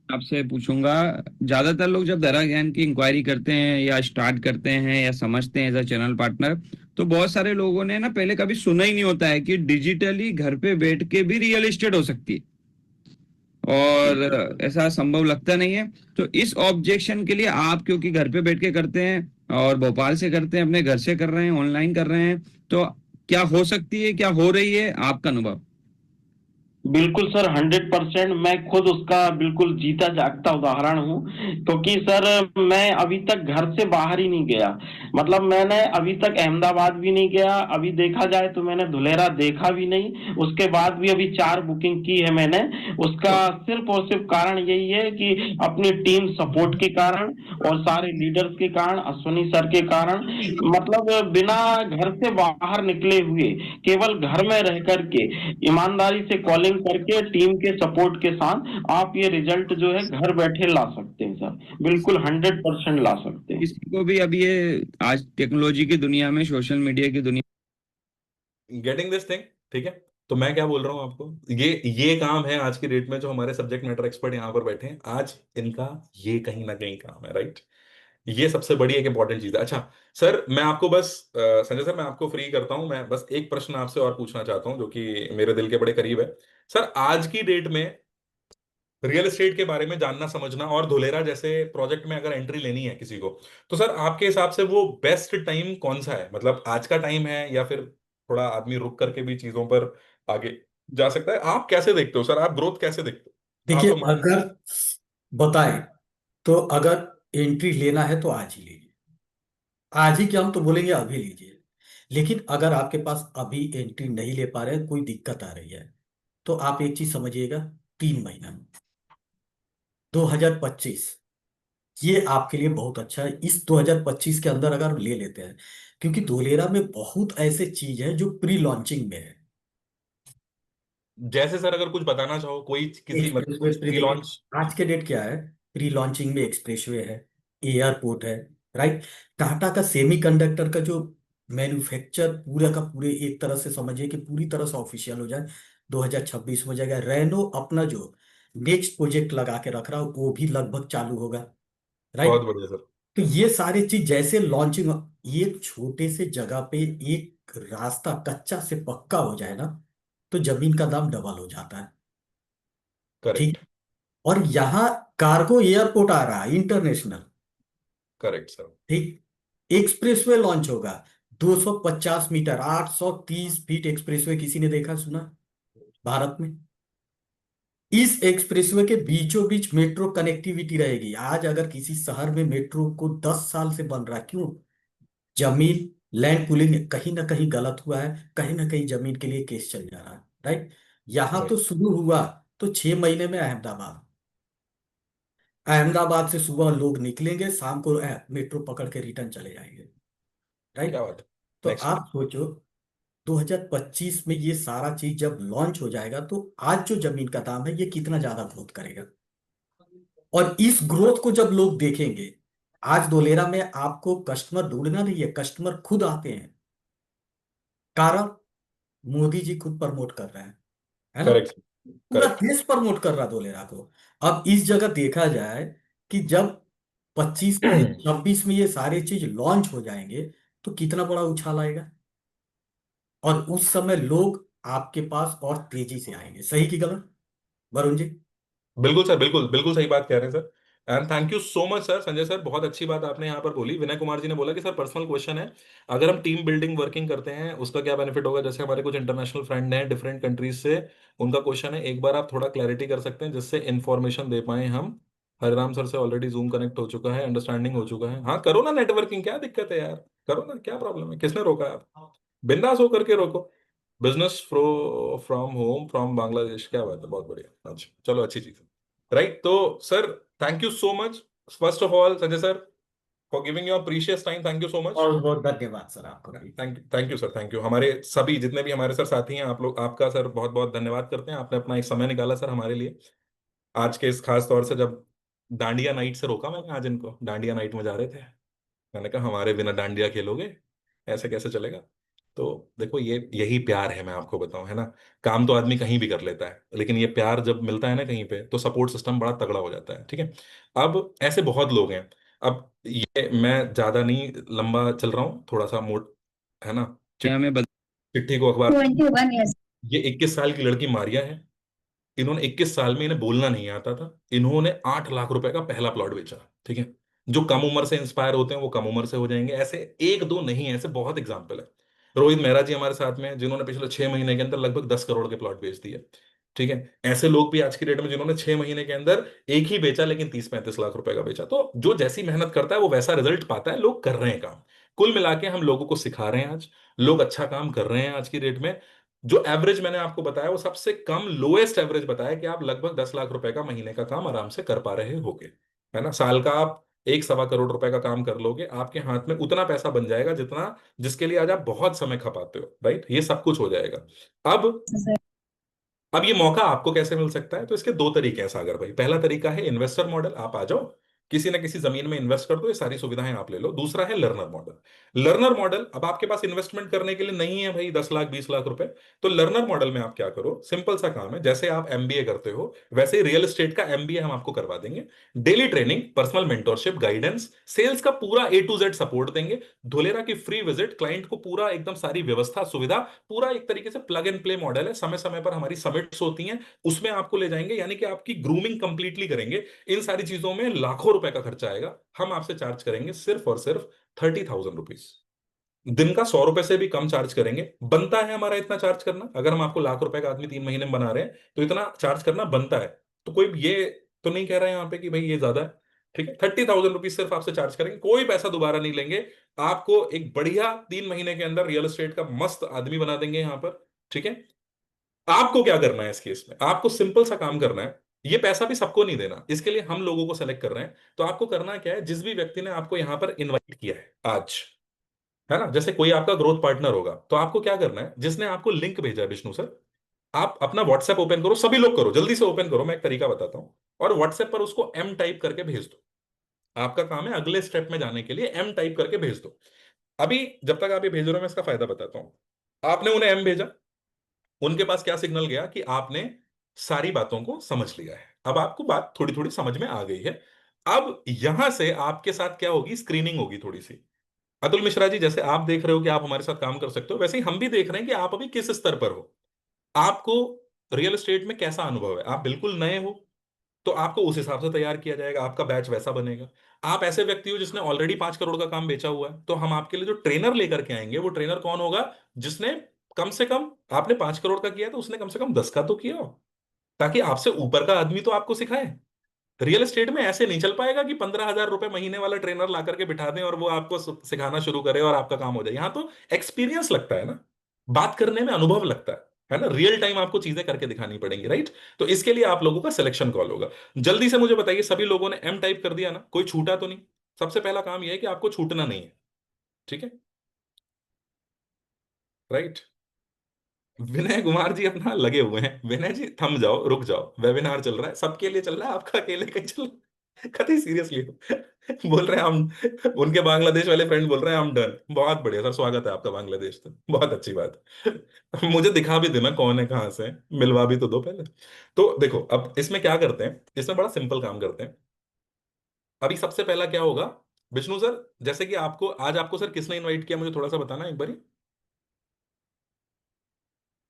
आपसे पूछूंगा। ज्यादातर लोग जब दरा ज्ञान की इंक्वायरी करते हैं या स्टार्ट करते हैं या समझते हैं एज अ चैनल पार्टनर, तो बहुत सारे लोगों ने ना पहले कभी सुना ही नहीं होता है कि डिजिटली घर पे बैठ के भी रियल एस्टेट हो सकती है। और ऐसा संभव लगता नहीं है। तो इस ऑब्जेक्शन के लिए आप, क्योंकि घर पे बैठ के करते हैं और भोपाल से करते हैं, अपने घर से कर रहे हैं, ऑनलाइन कर रहे हैं, तो क्या हो सकती है, क्या हो रही है, आपका अनुभव? बिल्कुल सर, 100%। मैं खुद उसका बिल्कुल जीता जागता उदाहरण हूँ, क्योंकि सर मैं अभी तक घर से बाहर ही नहीं गया। मतलब मैंने अभी तक अहमदाबाद भी नहीं गया, अभी देखा जाए तो मैंने धुलेरा देखा भी नहीं। उसके बाद भी अभी 4 बुकिंग की है मैंने। उसका सिर्फ और सिर्फ कारण यही है कि अपनी टीम सपोर्ट के कारण और सारे लीडर्स के कारण, अश्वनी सर के कारण। मतलब बिना घर से बाहर निकले हुए, केवल घर में रह करके ईमानदारी से कॉलिंग करके टीम के सपोर्ट के साथ आप ये रिजल्ट जो है घर बैठे ला सकते हैं सर, बिल्कुल 100% ला सकते हैं। किसी को भी अब ये आज टेक्नोलॉजी की दुनिया में, सोशल मीडिया की दुनिया, गेटिंग दिस थिंग, ठीक है। तो मैं क्या बोल रहा हूँ आपको, ये काम है आज की डेट में जो हमारे सब्जेक्ट मैटर एक्सपर्ट यहाँ पर बैठे हैं आज, इनका ये कहीं ना कहीं काम है, राइट। ये सबसे बड़ी एक इंपॉर्टेंट चीज है। अच्छा सर, मैं आपको बस संजय सर, मैं आपको फ्री करता हूं। मैं बस एक प्रश्न आपसे और पूछना चाहता हूं जो कि मेरे दिल के बड़े करीब है। सर, आज की डेट में रियल एस्टेट के बारे में जानना समझना और धुलेरा जैसे प्रोजेक्ट में अगर एंट्री लेनी है किसी को, तो सर आपके हिसाब से वो बेस्ट टाइम कौन सा है? मतलब आज का टाइम है या फिर थोड़ा आदमी रुक करके भी चीजों पर आगे जा सकता है? आप कैसे देखते हो सर, आप ग्रोथ कैसे देखते हो? आप देखिए, तो अगर बताए तो अगर एंट्री लेना है तो आज ही लीजिए। आज ही क्या, हम तो बोलेंगे अभी लीजिए। लेकिन अगर आपके पास अभी एंट्री नहीं ले पा रहे हैं, कोई दिक्कत आ रही है, तो आप एक चीज समझिएगा, 3 महीना 2025 ये आपके लिए बहुत अच्छा है। इस 2025 के अंदर अगर ले लेते हैं, क्योंकि धोलेरा में बहुत ऐसे चीज है जो प्री लॉन्चिंग में है। जैसे सर अगर कुछ बताना चाहो, कोई किसी मतलब एक्सप्रेसवे कुछ प्री प्री देखिए, लॉन्च। आज के डेट क्या है, प्री लॉन्चिंग में एक्सप्रेसवे है, एयरपोर्ट है, राइट। टाटा का सेमीकंडक्टर का जो मैन्युफैक्चर पूरा का पूरे, एक तरह से समझिए कि पूरी तरह से ऑफिशियल हो जाए, 2026 हो जाएगा। रेनो अपना जो नेक्स्ट प्रोजेक्ट लगा के रख रहा है वो भी लगभग चालू होगा, बहुत राइट। बढ़िया सर। तो ये सारी चीज जैसे लॉन्चिंग, एक छोटे से जगह पे एक रास्ता कच्चा से पक्का हो जाए ना, तो जमीन का दाम डबल हो जाता है। करेक्ट। ठीक। और यहाँ कार्गो एयरपोर्ट आ रहा है, इंटरनेशनल। Correct sir. ठीक। एक्सप्रेसवे लॉन्च होगा, 250 मीटर, 830 फीट एक्सप्रेसवे, किसी ने देखा सुना भारत में? इस एक्सप्रेसवे के बीचों बीच मेट्रो कनेक्टिविटी रहेगी। आज अगर किसी शहर में मेट्रो को 10 साल से बन रहा है, क्यों? जमीन, लैंड पूलिंग कहीं ना कहीं गलत हुआ है, कहीं ना कहीं जमीन के लिए केस चल जा रहा है, राइट। यहां तो राइट। शुरू हुआ तो 6 महीने में अहमदाबाद, अहमदाबाद से सुबह लोग निकलेंगे, शाम को मेट्रो पकड़ के रिटर्न चले जाएंगे, क्या राइट। बात है। तो नेक्स्ट। आप सोचो, 2025 में ये सारा चीज जब लॉन्च हो जाएगा, तो आज जो जमीन का दाम है ये कितना ज्यादा ग्रोथ करेगा। और इस ग्रोथ को जब लोग देखेंगे, आज धोलेरा में आपको कस्टमर ढूंढना नहीं है, कस्टमर खुद आते हैं। कारण मोदी जी खुद प्रमोट कर रहे हैं, है ना। करेक्ट। पूरा करेक्ट। देश प्रमोट कर रहा धोलेरा को। अब इस जगह देखा जाए कि जब 26 में ये सारी चीज लॉन्च हो जाएंगे, तो कितना बड़ा उछाल आएगा। और उस समय लोग आपके पास और तेजी से आएंगे। सही की गलत, वरुण जी? बिल्कुल सर, बिल्कुल बिल्कुल सही बात कह रहे हैं sir. And thank you so much sir, Sanjay sir, बहुत अच्छी बात आपने यहाँ पर बोली। विनय कुमार जी ने बोला कि सर पर्सनल क्वेश्चन है, अगर हम टीम बिल्डिंग वर्किंग करते हैं उसका क्या बेनिफिट होगा? जैसे हमारे कुछ इंटरनेशनल फ्रेंड हैं डिफरेंट कंट्रीज से, उनका क्वेश्चन है, एक बार आप थोड़ा क्लैरिटी कर सकते हैं जिससे इंफॉर्मेशन दे पाए हम। हरिराम सर से ऑलरेडी जूम कनेक्ट हो चुका है, अंडरस्टैंडिंग हो चुका है। हाँ करो ना नेटवर्किंग, क्या दिक्कत है यार, करो ना, क्या प्रॉब्लम है, किसने रोका है? आप बिंदास होकर के रोको। Business from home from Bangladesh, क्या बात है, बहुत बढ़िया। अच्छा चलो, अच्छी चीज है, राइट। तो sir thank you so much, first of all Sanjay sir, for giving your precious time, thank you so much. बहुत बहुत धन्यवाद सर आपको भी। Thank you sir, thank you. हमारे सभी जितने भी हमारे सर साथी हैं, आप लोग, आपका सर बहुत बहुत धन्यवाद करते हैं, आपने अपना एक समय निकाला सर हमारे लिए आज के इस खास तौर से। जब डांडिया नाइट से रोका मैंने आज इनको, डांडिया नाइट में जा रहे थे, मैंने कहा हमारे बिना डांडिया खेलोगे, ऐसे कैसे चलेगा? तो देखो, ये यही प्यार है, मैं आपको बताऊं, है ना। काम तो आदमी कहीं भी कर लेता है, लेकिन ये प्यार जब मिलता है ना कहीं पे, तो सपोर्ट सिस्टम बड़ा तगड़ा हो जाता है, ठीक है। अब ऐसे बहुत लोग हैं। अब ये मैं ज्यादा नहीं लंबा चल रहा हूँ, थोड़ा सा मूड, है ना। हमें चिट्ठी को अखबार, 21 years. ये 21 साल की लड़की मारिया है, इन्होंने 21 साल में, इन्हें बोलना नहीं आता था, इन्होंने 8 लाख रुपए का पहला प्लॉट बेचा। ठीक है। जो कम उम्र से इंस्पायर होते हैं वो कम उम्र से हो जाएंगे, ऐसे एक दो नहीं है, ऐसे बहुत एग्जाम्पल है। रोहित मेहरा जी हमारे साथ में हैं, जिन्होंने पिछले 6 महीने के अंदर लगभग 10 करोड़ के प्लॉट बेच दिए। ठीक है। ऐसे लोग भी आज की डेट में जिन्होंने 6 महीने के अंदर एक ही बेचा लेकिन 30-35 लाख रुपए का बेचा। तो जो जैसी मेहनत करता है वो वैसा रिजल्ट पाता है, लोग कर रहे हैं काम। कुल मिला के हम लोगों को सिखा रहे हैं आज, लोग अच्छा काम कर रहे हैं आज की डेट में। जो एवरेज मैंने आपको बताया वो सबसे कम लोएस्ट एवरेज बताया कि आप लगभग 10 लाख रुपए का महीने का काम आराम से कर पा रहे होगे, है ना। साल का आप 1-1.25 करोड़ का काम कर लोगे, आपके हाथ में उतना पैसा बन जाएगा जितना, जिसके लिए आज आप बहुत समय खपाते हो, राइट। ये सब कुछ हो जाएगा। अब अब ये मौका आपको कैसे मिल सकता है? तो इसके दो तरीके हैं सागर भाई। पहला तरीका है इन्वेस्टर मॉडल, आप आ जाओ, किसी ना किसी जमीन में इन्वेस्ट कर दो, ये सारी सुविधाएं आप ले लो। दूसरा है लर्नर मॉडल। लर्नर मॉडल, अब आपके पास इन्वेस्टमेंट करने के लिए नहीं है भाई 10 लाख 20 लाख रुपए, तो लर्नर मॉडल में आप क्या करो, सिंपल सा काम है, जैसे आप एमबीए करते हो वैसे ही रियल एस्टेट का एमबीए हम आपको करवा देंगे। Daily training, personal mentorship, guidance, sales का पूरा A to Z सपोर्ट देंगे। धुलेरा की फ्री विजिट, क्लाइंट को पूरा एकदम सारी व्यवस्था सुविधा, पूरा एक तरीके से प्लग एंड प्ले मॉडल है। समय समय पर हमारी समिट्स होती हैं, उसमें आपको ले जाएंगे, यानी कि आपकी ग्रूमिंग कंप्लीटली करेंगे। इन सारी चीजों में लाखों रुपए का खर्चा आएगा, हम आपसे चार्ज करेंगे सिर्फ और सिर्फ 30,000 रुपीज। दिन का 100 रुपए से भी कम चार्ज करेंगे, बनता है हमारा इतना चार्ज करना। अगर हम आपको लाख रुपए का आदमी 3 महीने में बना रहे हैं तो इतना चार्ज करना बनता है। तो कोई ये तो नहीं कह रहा है यहाँ पे कि भाई ये ज्यादा है। ठीक है, 30,000 रुपीज सिर्फ आपसे चार्ज करेंगे, कोई पैसा दोबारा नहीं लेंगे। आपको एक बढ़िया 3 महीने के अंदर रियल एस्टेट का मस्त आदमी बना देंगे यहाँ पर। ठीक है। आपको क्या करना है इस केस में? आपको सिंपल सा काम करना है, ये पैसा भी सबको नहीं देना, इसके लिए हम लोगों को सेलेक्ट कर रहे हैं। तो आपको करना क्या है, जिस भी व्यक्ति ने आपको यहां पर इनवाइट किया है आज, है ना, जैसे कोई आपका ग्रोथ पार्टनर होगा, तो आपको क्या करना है, जिसने आपको लिंक भेजा है विष्णु सर, आप अपना व्हाट्सएप ओपन करो, सभी लोग करो, जल्दी से ओपन करो, मैं एक तरीका बताता हूं, और व्हाट्सएप पर उसको एम टाइप करके भेज दो। आपका काम है अगले स्टेप में जाने के लिए एम टाइप करके भेज दो। अभी जब तक आप ये भेज रहे हो मैं इसका फायदा बताता हूं। आपने उन्हें एम भेजा, उनके पास क्या सिग्नल गया कि आपने सारी बातों को समझ लिया है, अब आपको बात थोड़ी थोड़ी समझ में आ गई है। अब यहां से आपके साथ क्या होगी, स्क्रीनिंग होगी थोड़ी सी। अतुल मिश्रा जी, जैसे आप देख रहे हो कि आप हमारे साथ काम कर सकते हो, वैसे ही हम भी देख रहे हैं कि आप अभी किस स्तर पर हो, आपको रियल एस्टेट में कैसा अनुभव है। आप बिल्कुल नए हो तो आपको उस हिसाब से तैयार किया जाएगा, आपका बैच वैसा बनेगा। आप ऐसे व्यक्ति हो जिसने ऑलरेडी 5 करोड़ का काम बेचा हुआ है, तो हम आपके लिए जो ट्रेनर लेकर के आएंगे, वो ट्रेनर कौन होगा, जिसने कम से कम, आपने 5 करोड़ का किया तो उसने कम से कम 10 का तो किया हो, ताकि आपसे ऊपर का आदमी तो आपको सिखाए। रियल एस्टेट में ऐसे नहीं चल पाएगा कि 15,000 रुपए महीने वाला ट्रेनर ला करके बिठा दें और वो आपको सिखाना शुरू करे और आपका काम हो जाए। यहां तो एक्सपीरियंस लगता है ना, बात करने में अनुभव लगता है ना, रियल टाइम आपको चीजें करके दिखानी पड़ेंगी, राइट। तो इसके लिए आप लोगों का सिलेक्शन कॉल होगा। जल्दी से मुझे बताइए, सभी लोगों ने एम टाइप कर दिया ना, कोई छूटा तो नहीं? सबसे पहला काम यह है कि आपको छूटना नहीं है। ठीक है, राइट। विनय कुमार जी अपना लगे हुए हैं। विनय जी थम जाओ, रुक जाओ, वेबिनार चल रहा है, सबके लिए चल रहा है, आपका अकेले कहीं चल रहा है? कतई सीरियसली बोल रहे हैं हम, उनके बांग्लादेश वाले फ्रेंड बोल रहे हैं हम डन। बहुत बढ़िया सर, स्वागत है आपका बांग्लादेश, तो बहुत अच्छी बात है। मुझे दिखा भी देना कौन है, कहां से है, मिलवा भी तो दो पहले। तो देखो अब इसमें क्या करते हैं, इसमें बड़ा सिंपल काम करते हैं। अभी सबसे पहला क्या होगा, विष्णु सर, जैसे कि आपको आज, आपको सर किसने इनवाइट किया, मुझे थोड़ा सा बताना एक बारी।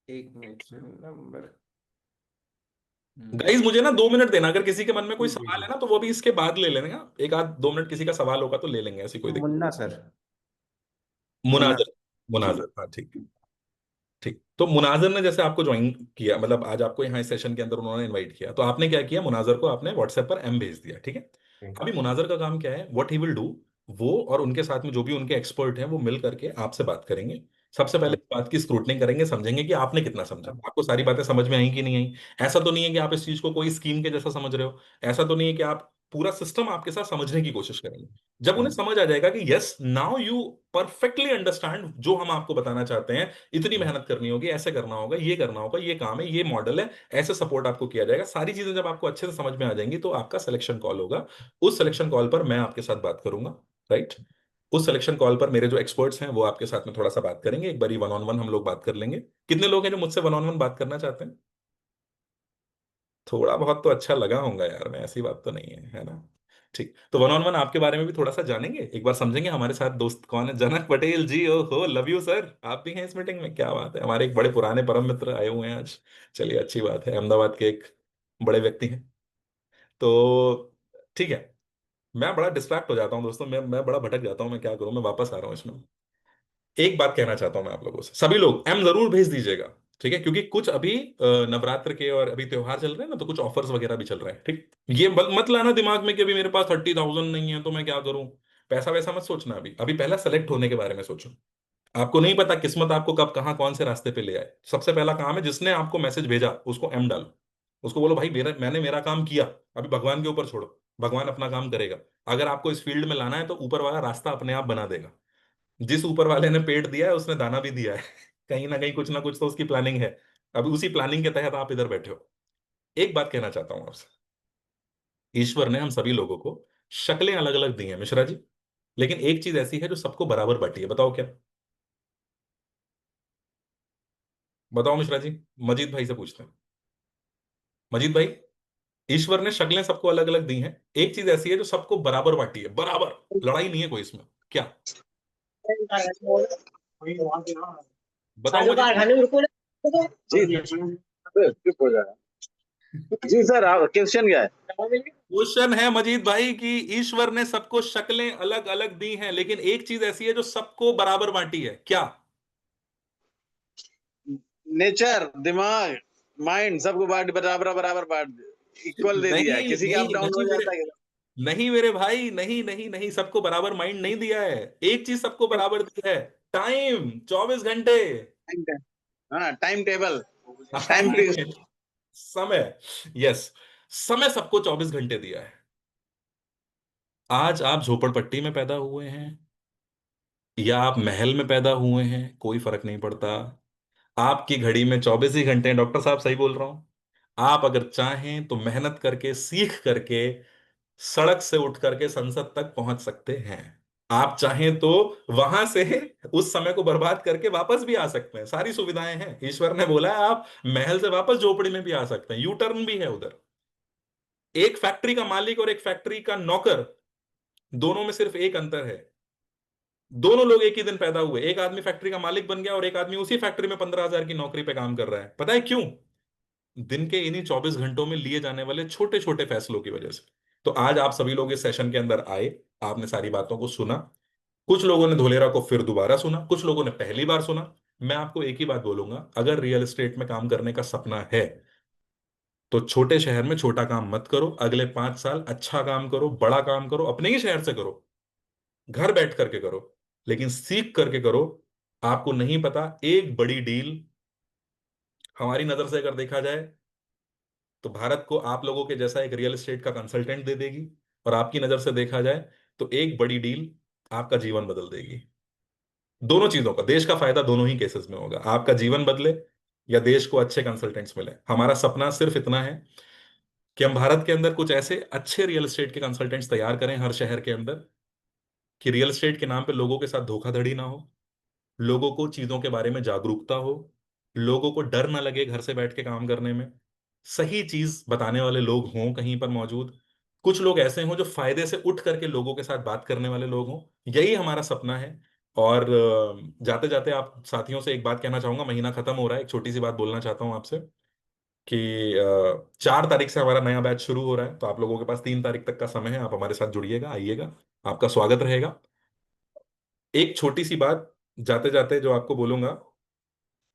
एक मिनट नंबर। गाइस मुझे ना 2 मिनट देना, अगर किसी के मन में कोई जी जी सवाल जी। है ना तो वो भी इसके बाद ले लेना, एक आध 2 मिनट किसी का सवाल होगा तो ले लेंगे, ऐसी कोई दिक्कत। मुन्ना सर। मुन्ना। मुनाजर, जी। मुनाजर, हाँ ठीक। ठीक, तो मुनाजर ने जैसे आपको ज्वाइन किया, मतलब आज आपको यहाँ इस सेशन के अंदर उन्होंने इनवाइट किया, तो आपने क्या किया, मुनाजर को आपने व्हाट्सएप पर एम भेज दिया। ठीक है। अभी मुनाजर का काम क्या है, व्हाट ही विल डू, वो और उनके साथ में जो भी उनके एक्सपर्ट हैं वो मिल करके आपसे बात करेंगे। सबसे पहले इस बात की स्क्रूटनिंग करेंगे, समझेंगे कि आपने कितना समझा, आपको सारी बातें समझ में आई कि नहीं आई। ऐसा तो नहीं है कि आप इस चीज को कोई स्कीम के जैसा समझ रहे हो, ऐसा तो नहीं है कि आप, पूरा सिस्टम आपके साथ समझने की कोशिश करेंगे। जब उन्हें समझ आ जाएगा कि yes now you perfectly understand जो हम आपको बताना चाहते हैं, इतनी मेहनत करनी होगी, ऐसे करना होगा, ये करना होगा, ये काम है, ये मॉडल है, ऐसे सपोर्ट आपको किया जाएगा, सारी चीजें जब आपको अच्छे से समझ में आ जाएंगी तो आपका सिलेक्शन कॉल होगा। उस सिलेक्शन कॉल पर मैं आपके साथ बात करूंगा, राइट। उस सिलेक्शन कॉल पर मेरे जो एक्सपर्ट्स हैं वो आपके साथ में थोड़ा सा बात करेंगे, एक बारी वन ऑन वन हम लोग बात कर लेंगे। कितने लोग हैं जो मुझसे वन ऑन वन बात करना चाहते हैं? थोड़ा बहुत तो अच्छा लगा होगा यार, मैं ऐसी बात तो नहीं है, है ना। ठीक, तो वन ऑन वन आपके बारे में भी थोड़ा सा जानेंगे, एक बार समझेंगे हमारे साथ दोस्त कौन है। जनक पटेल जी, ओ हो, लव यू सर, आप भी हैं इस मीटिंग में, क्या बात है, हमारे एक बड़े पुराने परम मित्र आए हुए हैं आज। चलिए अच्छी बात है, अहमदाबाद के एक बड़े व्यक्ति हैं। तो ठीक है, मैं बड़ा डिस्ट्रैक्ट हो जाता हूँ दोस्तों, मैं बड़ा भटक जाता हूँ, मैं क्या करूँ, मैं वापस आ रहा हूँ इसमें। एक बात कहना चाहता हूं मैं आप लोगों से, सभी लोग एम जरूर भेज दीजिएगा, ठीक है, क्योंकि कुछ अभी नवरात्र के और अभी त्योहार चल रहे हैं ना, तो कुछ ऑफर्स वगैरह भी चल रहे हैं, ठीक। ये मत लाना दिमाग में कि अभी मेरे पास 30,000 नहीं है तो मैं क्या करूं। पैसा वैसा मत सोचना, अभी अभी पहला सेलेक्ट होने के बारे में सोचो। आपको नहीं पता किस्मत आपको कब कहाँ कौन से रास्ते पे ले आए। सबसे पहला काम है, जिसने आपको मैसेज भेजा उसको एम डालो, उसको बोलो भाई मैंने मेरा काम किया, अभी भगवान के ऊपर छोड़ो, भगवान अपना काम करेगा। अगर आपको इस फील्ड में लाना है तो ऊपर वाला रास्ता अपने आप बना देगा। जिस ऊपर वाले ने पेट दिया है उसने दाना भी दिया है कहीं ना कुछ तो उसकी प्लानिंग है। अभी उसी प्लानिंग के तहत आप इधर बैठे हो। एक बात कहना चाहता हूं आपसे, ईश्वर ने हम सभी लोगों को शक्लें अलग अलग दी हैं मिश्रा जी, लेकिन एक चीज ऐसी है जो सबको बराबर बांटी है, बताओ क्या। बताओ मिश्रा जी, मजीद भाई से पूछते हैं। मजीद भाई, ईश्वर ने शक्लें सबको अलग अलग दी हैं, एक चीज ऐसी है जो सबको बराबर बांटी है, बराबर, लड़ाई नहीं है कोई इसमें, क्या। बताओ मजीद। जी चुप हो जाएगा। जी सर, क्वेश्चन क्या है? क्वेश्चन है मजीद भाई कि ईश्वर ने सबको शक्लें अलग अलग दी हैं, लेकिन एक चीज ऐसी है जो सबको बराबर बांटी है, क्या। नेचर, दिमाग, माइंड सबको बांट बराबर बराबर बांट इक्वल दे दिया है, नहीं किसी का नहीं अप डाउन नहीं हो मेरे, जाता है। नहीं मेरे भाई, नहीं नहीं नहीं, सबको बराबर माइंड नहीं दिया है। एक चीज सबको बराबर दी है, टाइम, 24 घंटे। हाँ, टाइम टेबल, टाइम टाइम, समय, यस, समय सबको 24 घंटे दिया है। आज आप झोपड़पट्टी में पैदा हुए हैं या आप महल में पैदा हुए हैं, कोई फर्क नहीं पड़ता। आपकी घड़ी में 24 ही घंटे हैं, डॉक्टर साहब सही बोल रहा हूं। आप अगर चाहें तो मेहनत करके, सीख करके, सड़क से उठ करके संसद तक पहुंच सकते हैं। आप चाहें तो वहां से उस समय को बर्बाद करके वापस भी आ सकते हैं, सारी सुविधाएं हैं। ईश्वर ने बोला है आप महल से वापस झोपड़ी में भी आ सकते हैं, यू टर्न भी है उधर। एक फैक्ट्री का मालिक और एक फैक्ट्री का नौकर, दोनों में सिर्फ एक अंतर है, दोनों लोग एक ही दिन पैदा हुए, एक आदमी फैक्ट्री का मालिक बन गया और एक आदमी उसी फैक्ट्री में 15,000 की नौकरी पे काम कर रहा है। पता है क्यों? दिन के इन्हीं 24 घंटों में लिए जाने वाले छोटे छोटे फैसलों की वजह से। तो आज आप सभी लोग इस सेशन के अंदर आए, आपने सारी बातों को सुना। कुछ लोगों ने धोलेरा को फिर दोबारा सुना, कुछ लोगों ने पहली बार सुना। मैं आपको एक ही बात बोलूंगा, अगर रियल एस्टेट में काम करने का सपना है तो छोटे शहर में छोटा काम मत करो, अगले 5 साल अच्छा काम करो, बड़ा काम करो, अपने ही शहर से करो, घर बैठ करके करो, लेकिन सीख करके करो। आपको नहीं पता, एक बड़ी डील हमारी नजर से अगर देखा जाए तो भारत को आप लोगों के जैसा एक रियल एस्टेट का कंसल्टेंट दे देगी, और आपकी नजर से देखा जाए तो एक बड़ी डील आपका जीवन बदल देगी। दोनों चीजों का, देश का फायदा दोनों ही केसेस में होगा, आपका जीवन बदले या देश को अच्छे कंसल्टेंट्स मिले। हमारा सपना सिर्फ इतना है कि हम भारत के अंदर कुछ ऐसे अच्छे रियल एस्टेट के कंसल्टेंट्स तैयार करें हर शहर के अंदर, कि रियल एस्टेट के नाम पे लोगों के साथ धोखाधड़ी ना हो, लोगों को चीजों के बारे में जागरूकता हो, लोगों को डर ना लगे घर से बैठ के काम करने में, सही चीज बताने वाले लोग हों कहीं पर मौजूद, कुछ लोग ऐसे हों जो फायदे से उठ करके लोगों के साथ बात करने वाले लोग हों। यही हमारा सपना है। और जाते जाते आप साथियों से एक बात कहना चाहूंगा, महीना खत्म हो रहा है, एक छोटी सी बात बोलना चाहता हूं आपसे कि 4 तारीख से हमारा नया बैच शुरू हो रहा है, तो आप लोगों के पास 3 तारीख तक का समय है, आप हमारे साथ जुड़िएगा, आइएगा, आपका स्वागत रहेगा। एक छोटी सी बात जाते जाते जो आपको बोलूंगा,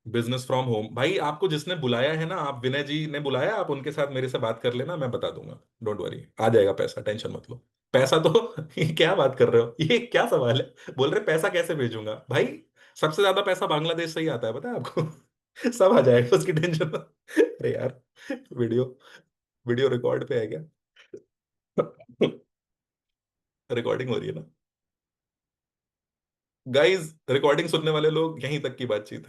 बिजनेस फ्रॉम होम, भाई आपको जिसने बुलाया है ना, आप विनय जी ने बुलाया, आप उनके साथ मेरे से बात कर लेना, मैं बता दूंगा, डोंट वरी, आ जाएगा पैसा, टेंशन मत लो। पैसा तो ये क्या बात कर रहे हो, ये क्या सवाल है, बोल रहे पैसा कैसे भेजूंगा भाई। सबसे ज्यादा पैसा बांग्लादेश से ही आता है, पता है आपको सब आ जाएगा, उसकी टेंशन मत। अरे यार, वीडियो वीडियो रिकॉर्ड पे है क्या? रिकॉर्डिंग हो रही है ना गाइस, रिकॉर्डिंग सुनने वाले लोग, यहीं तक की बातचीत है।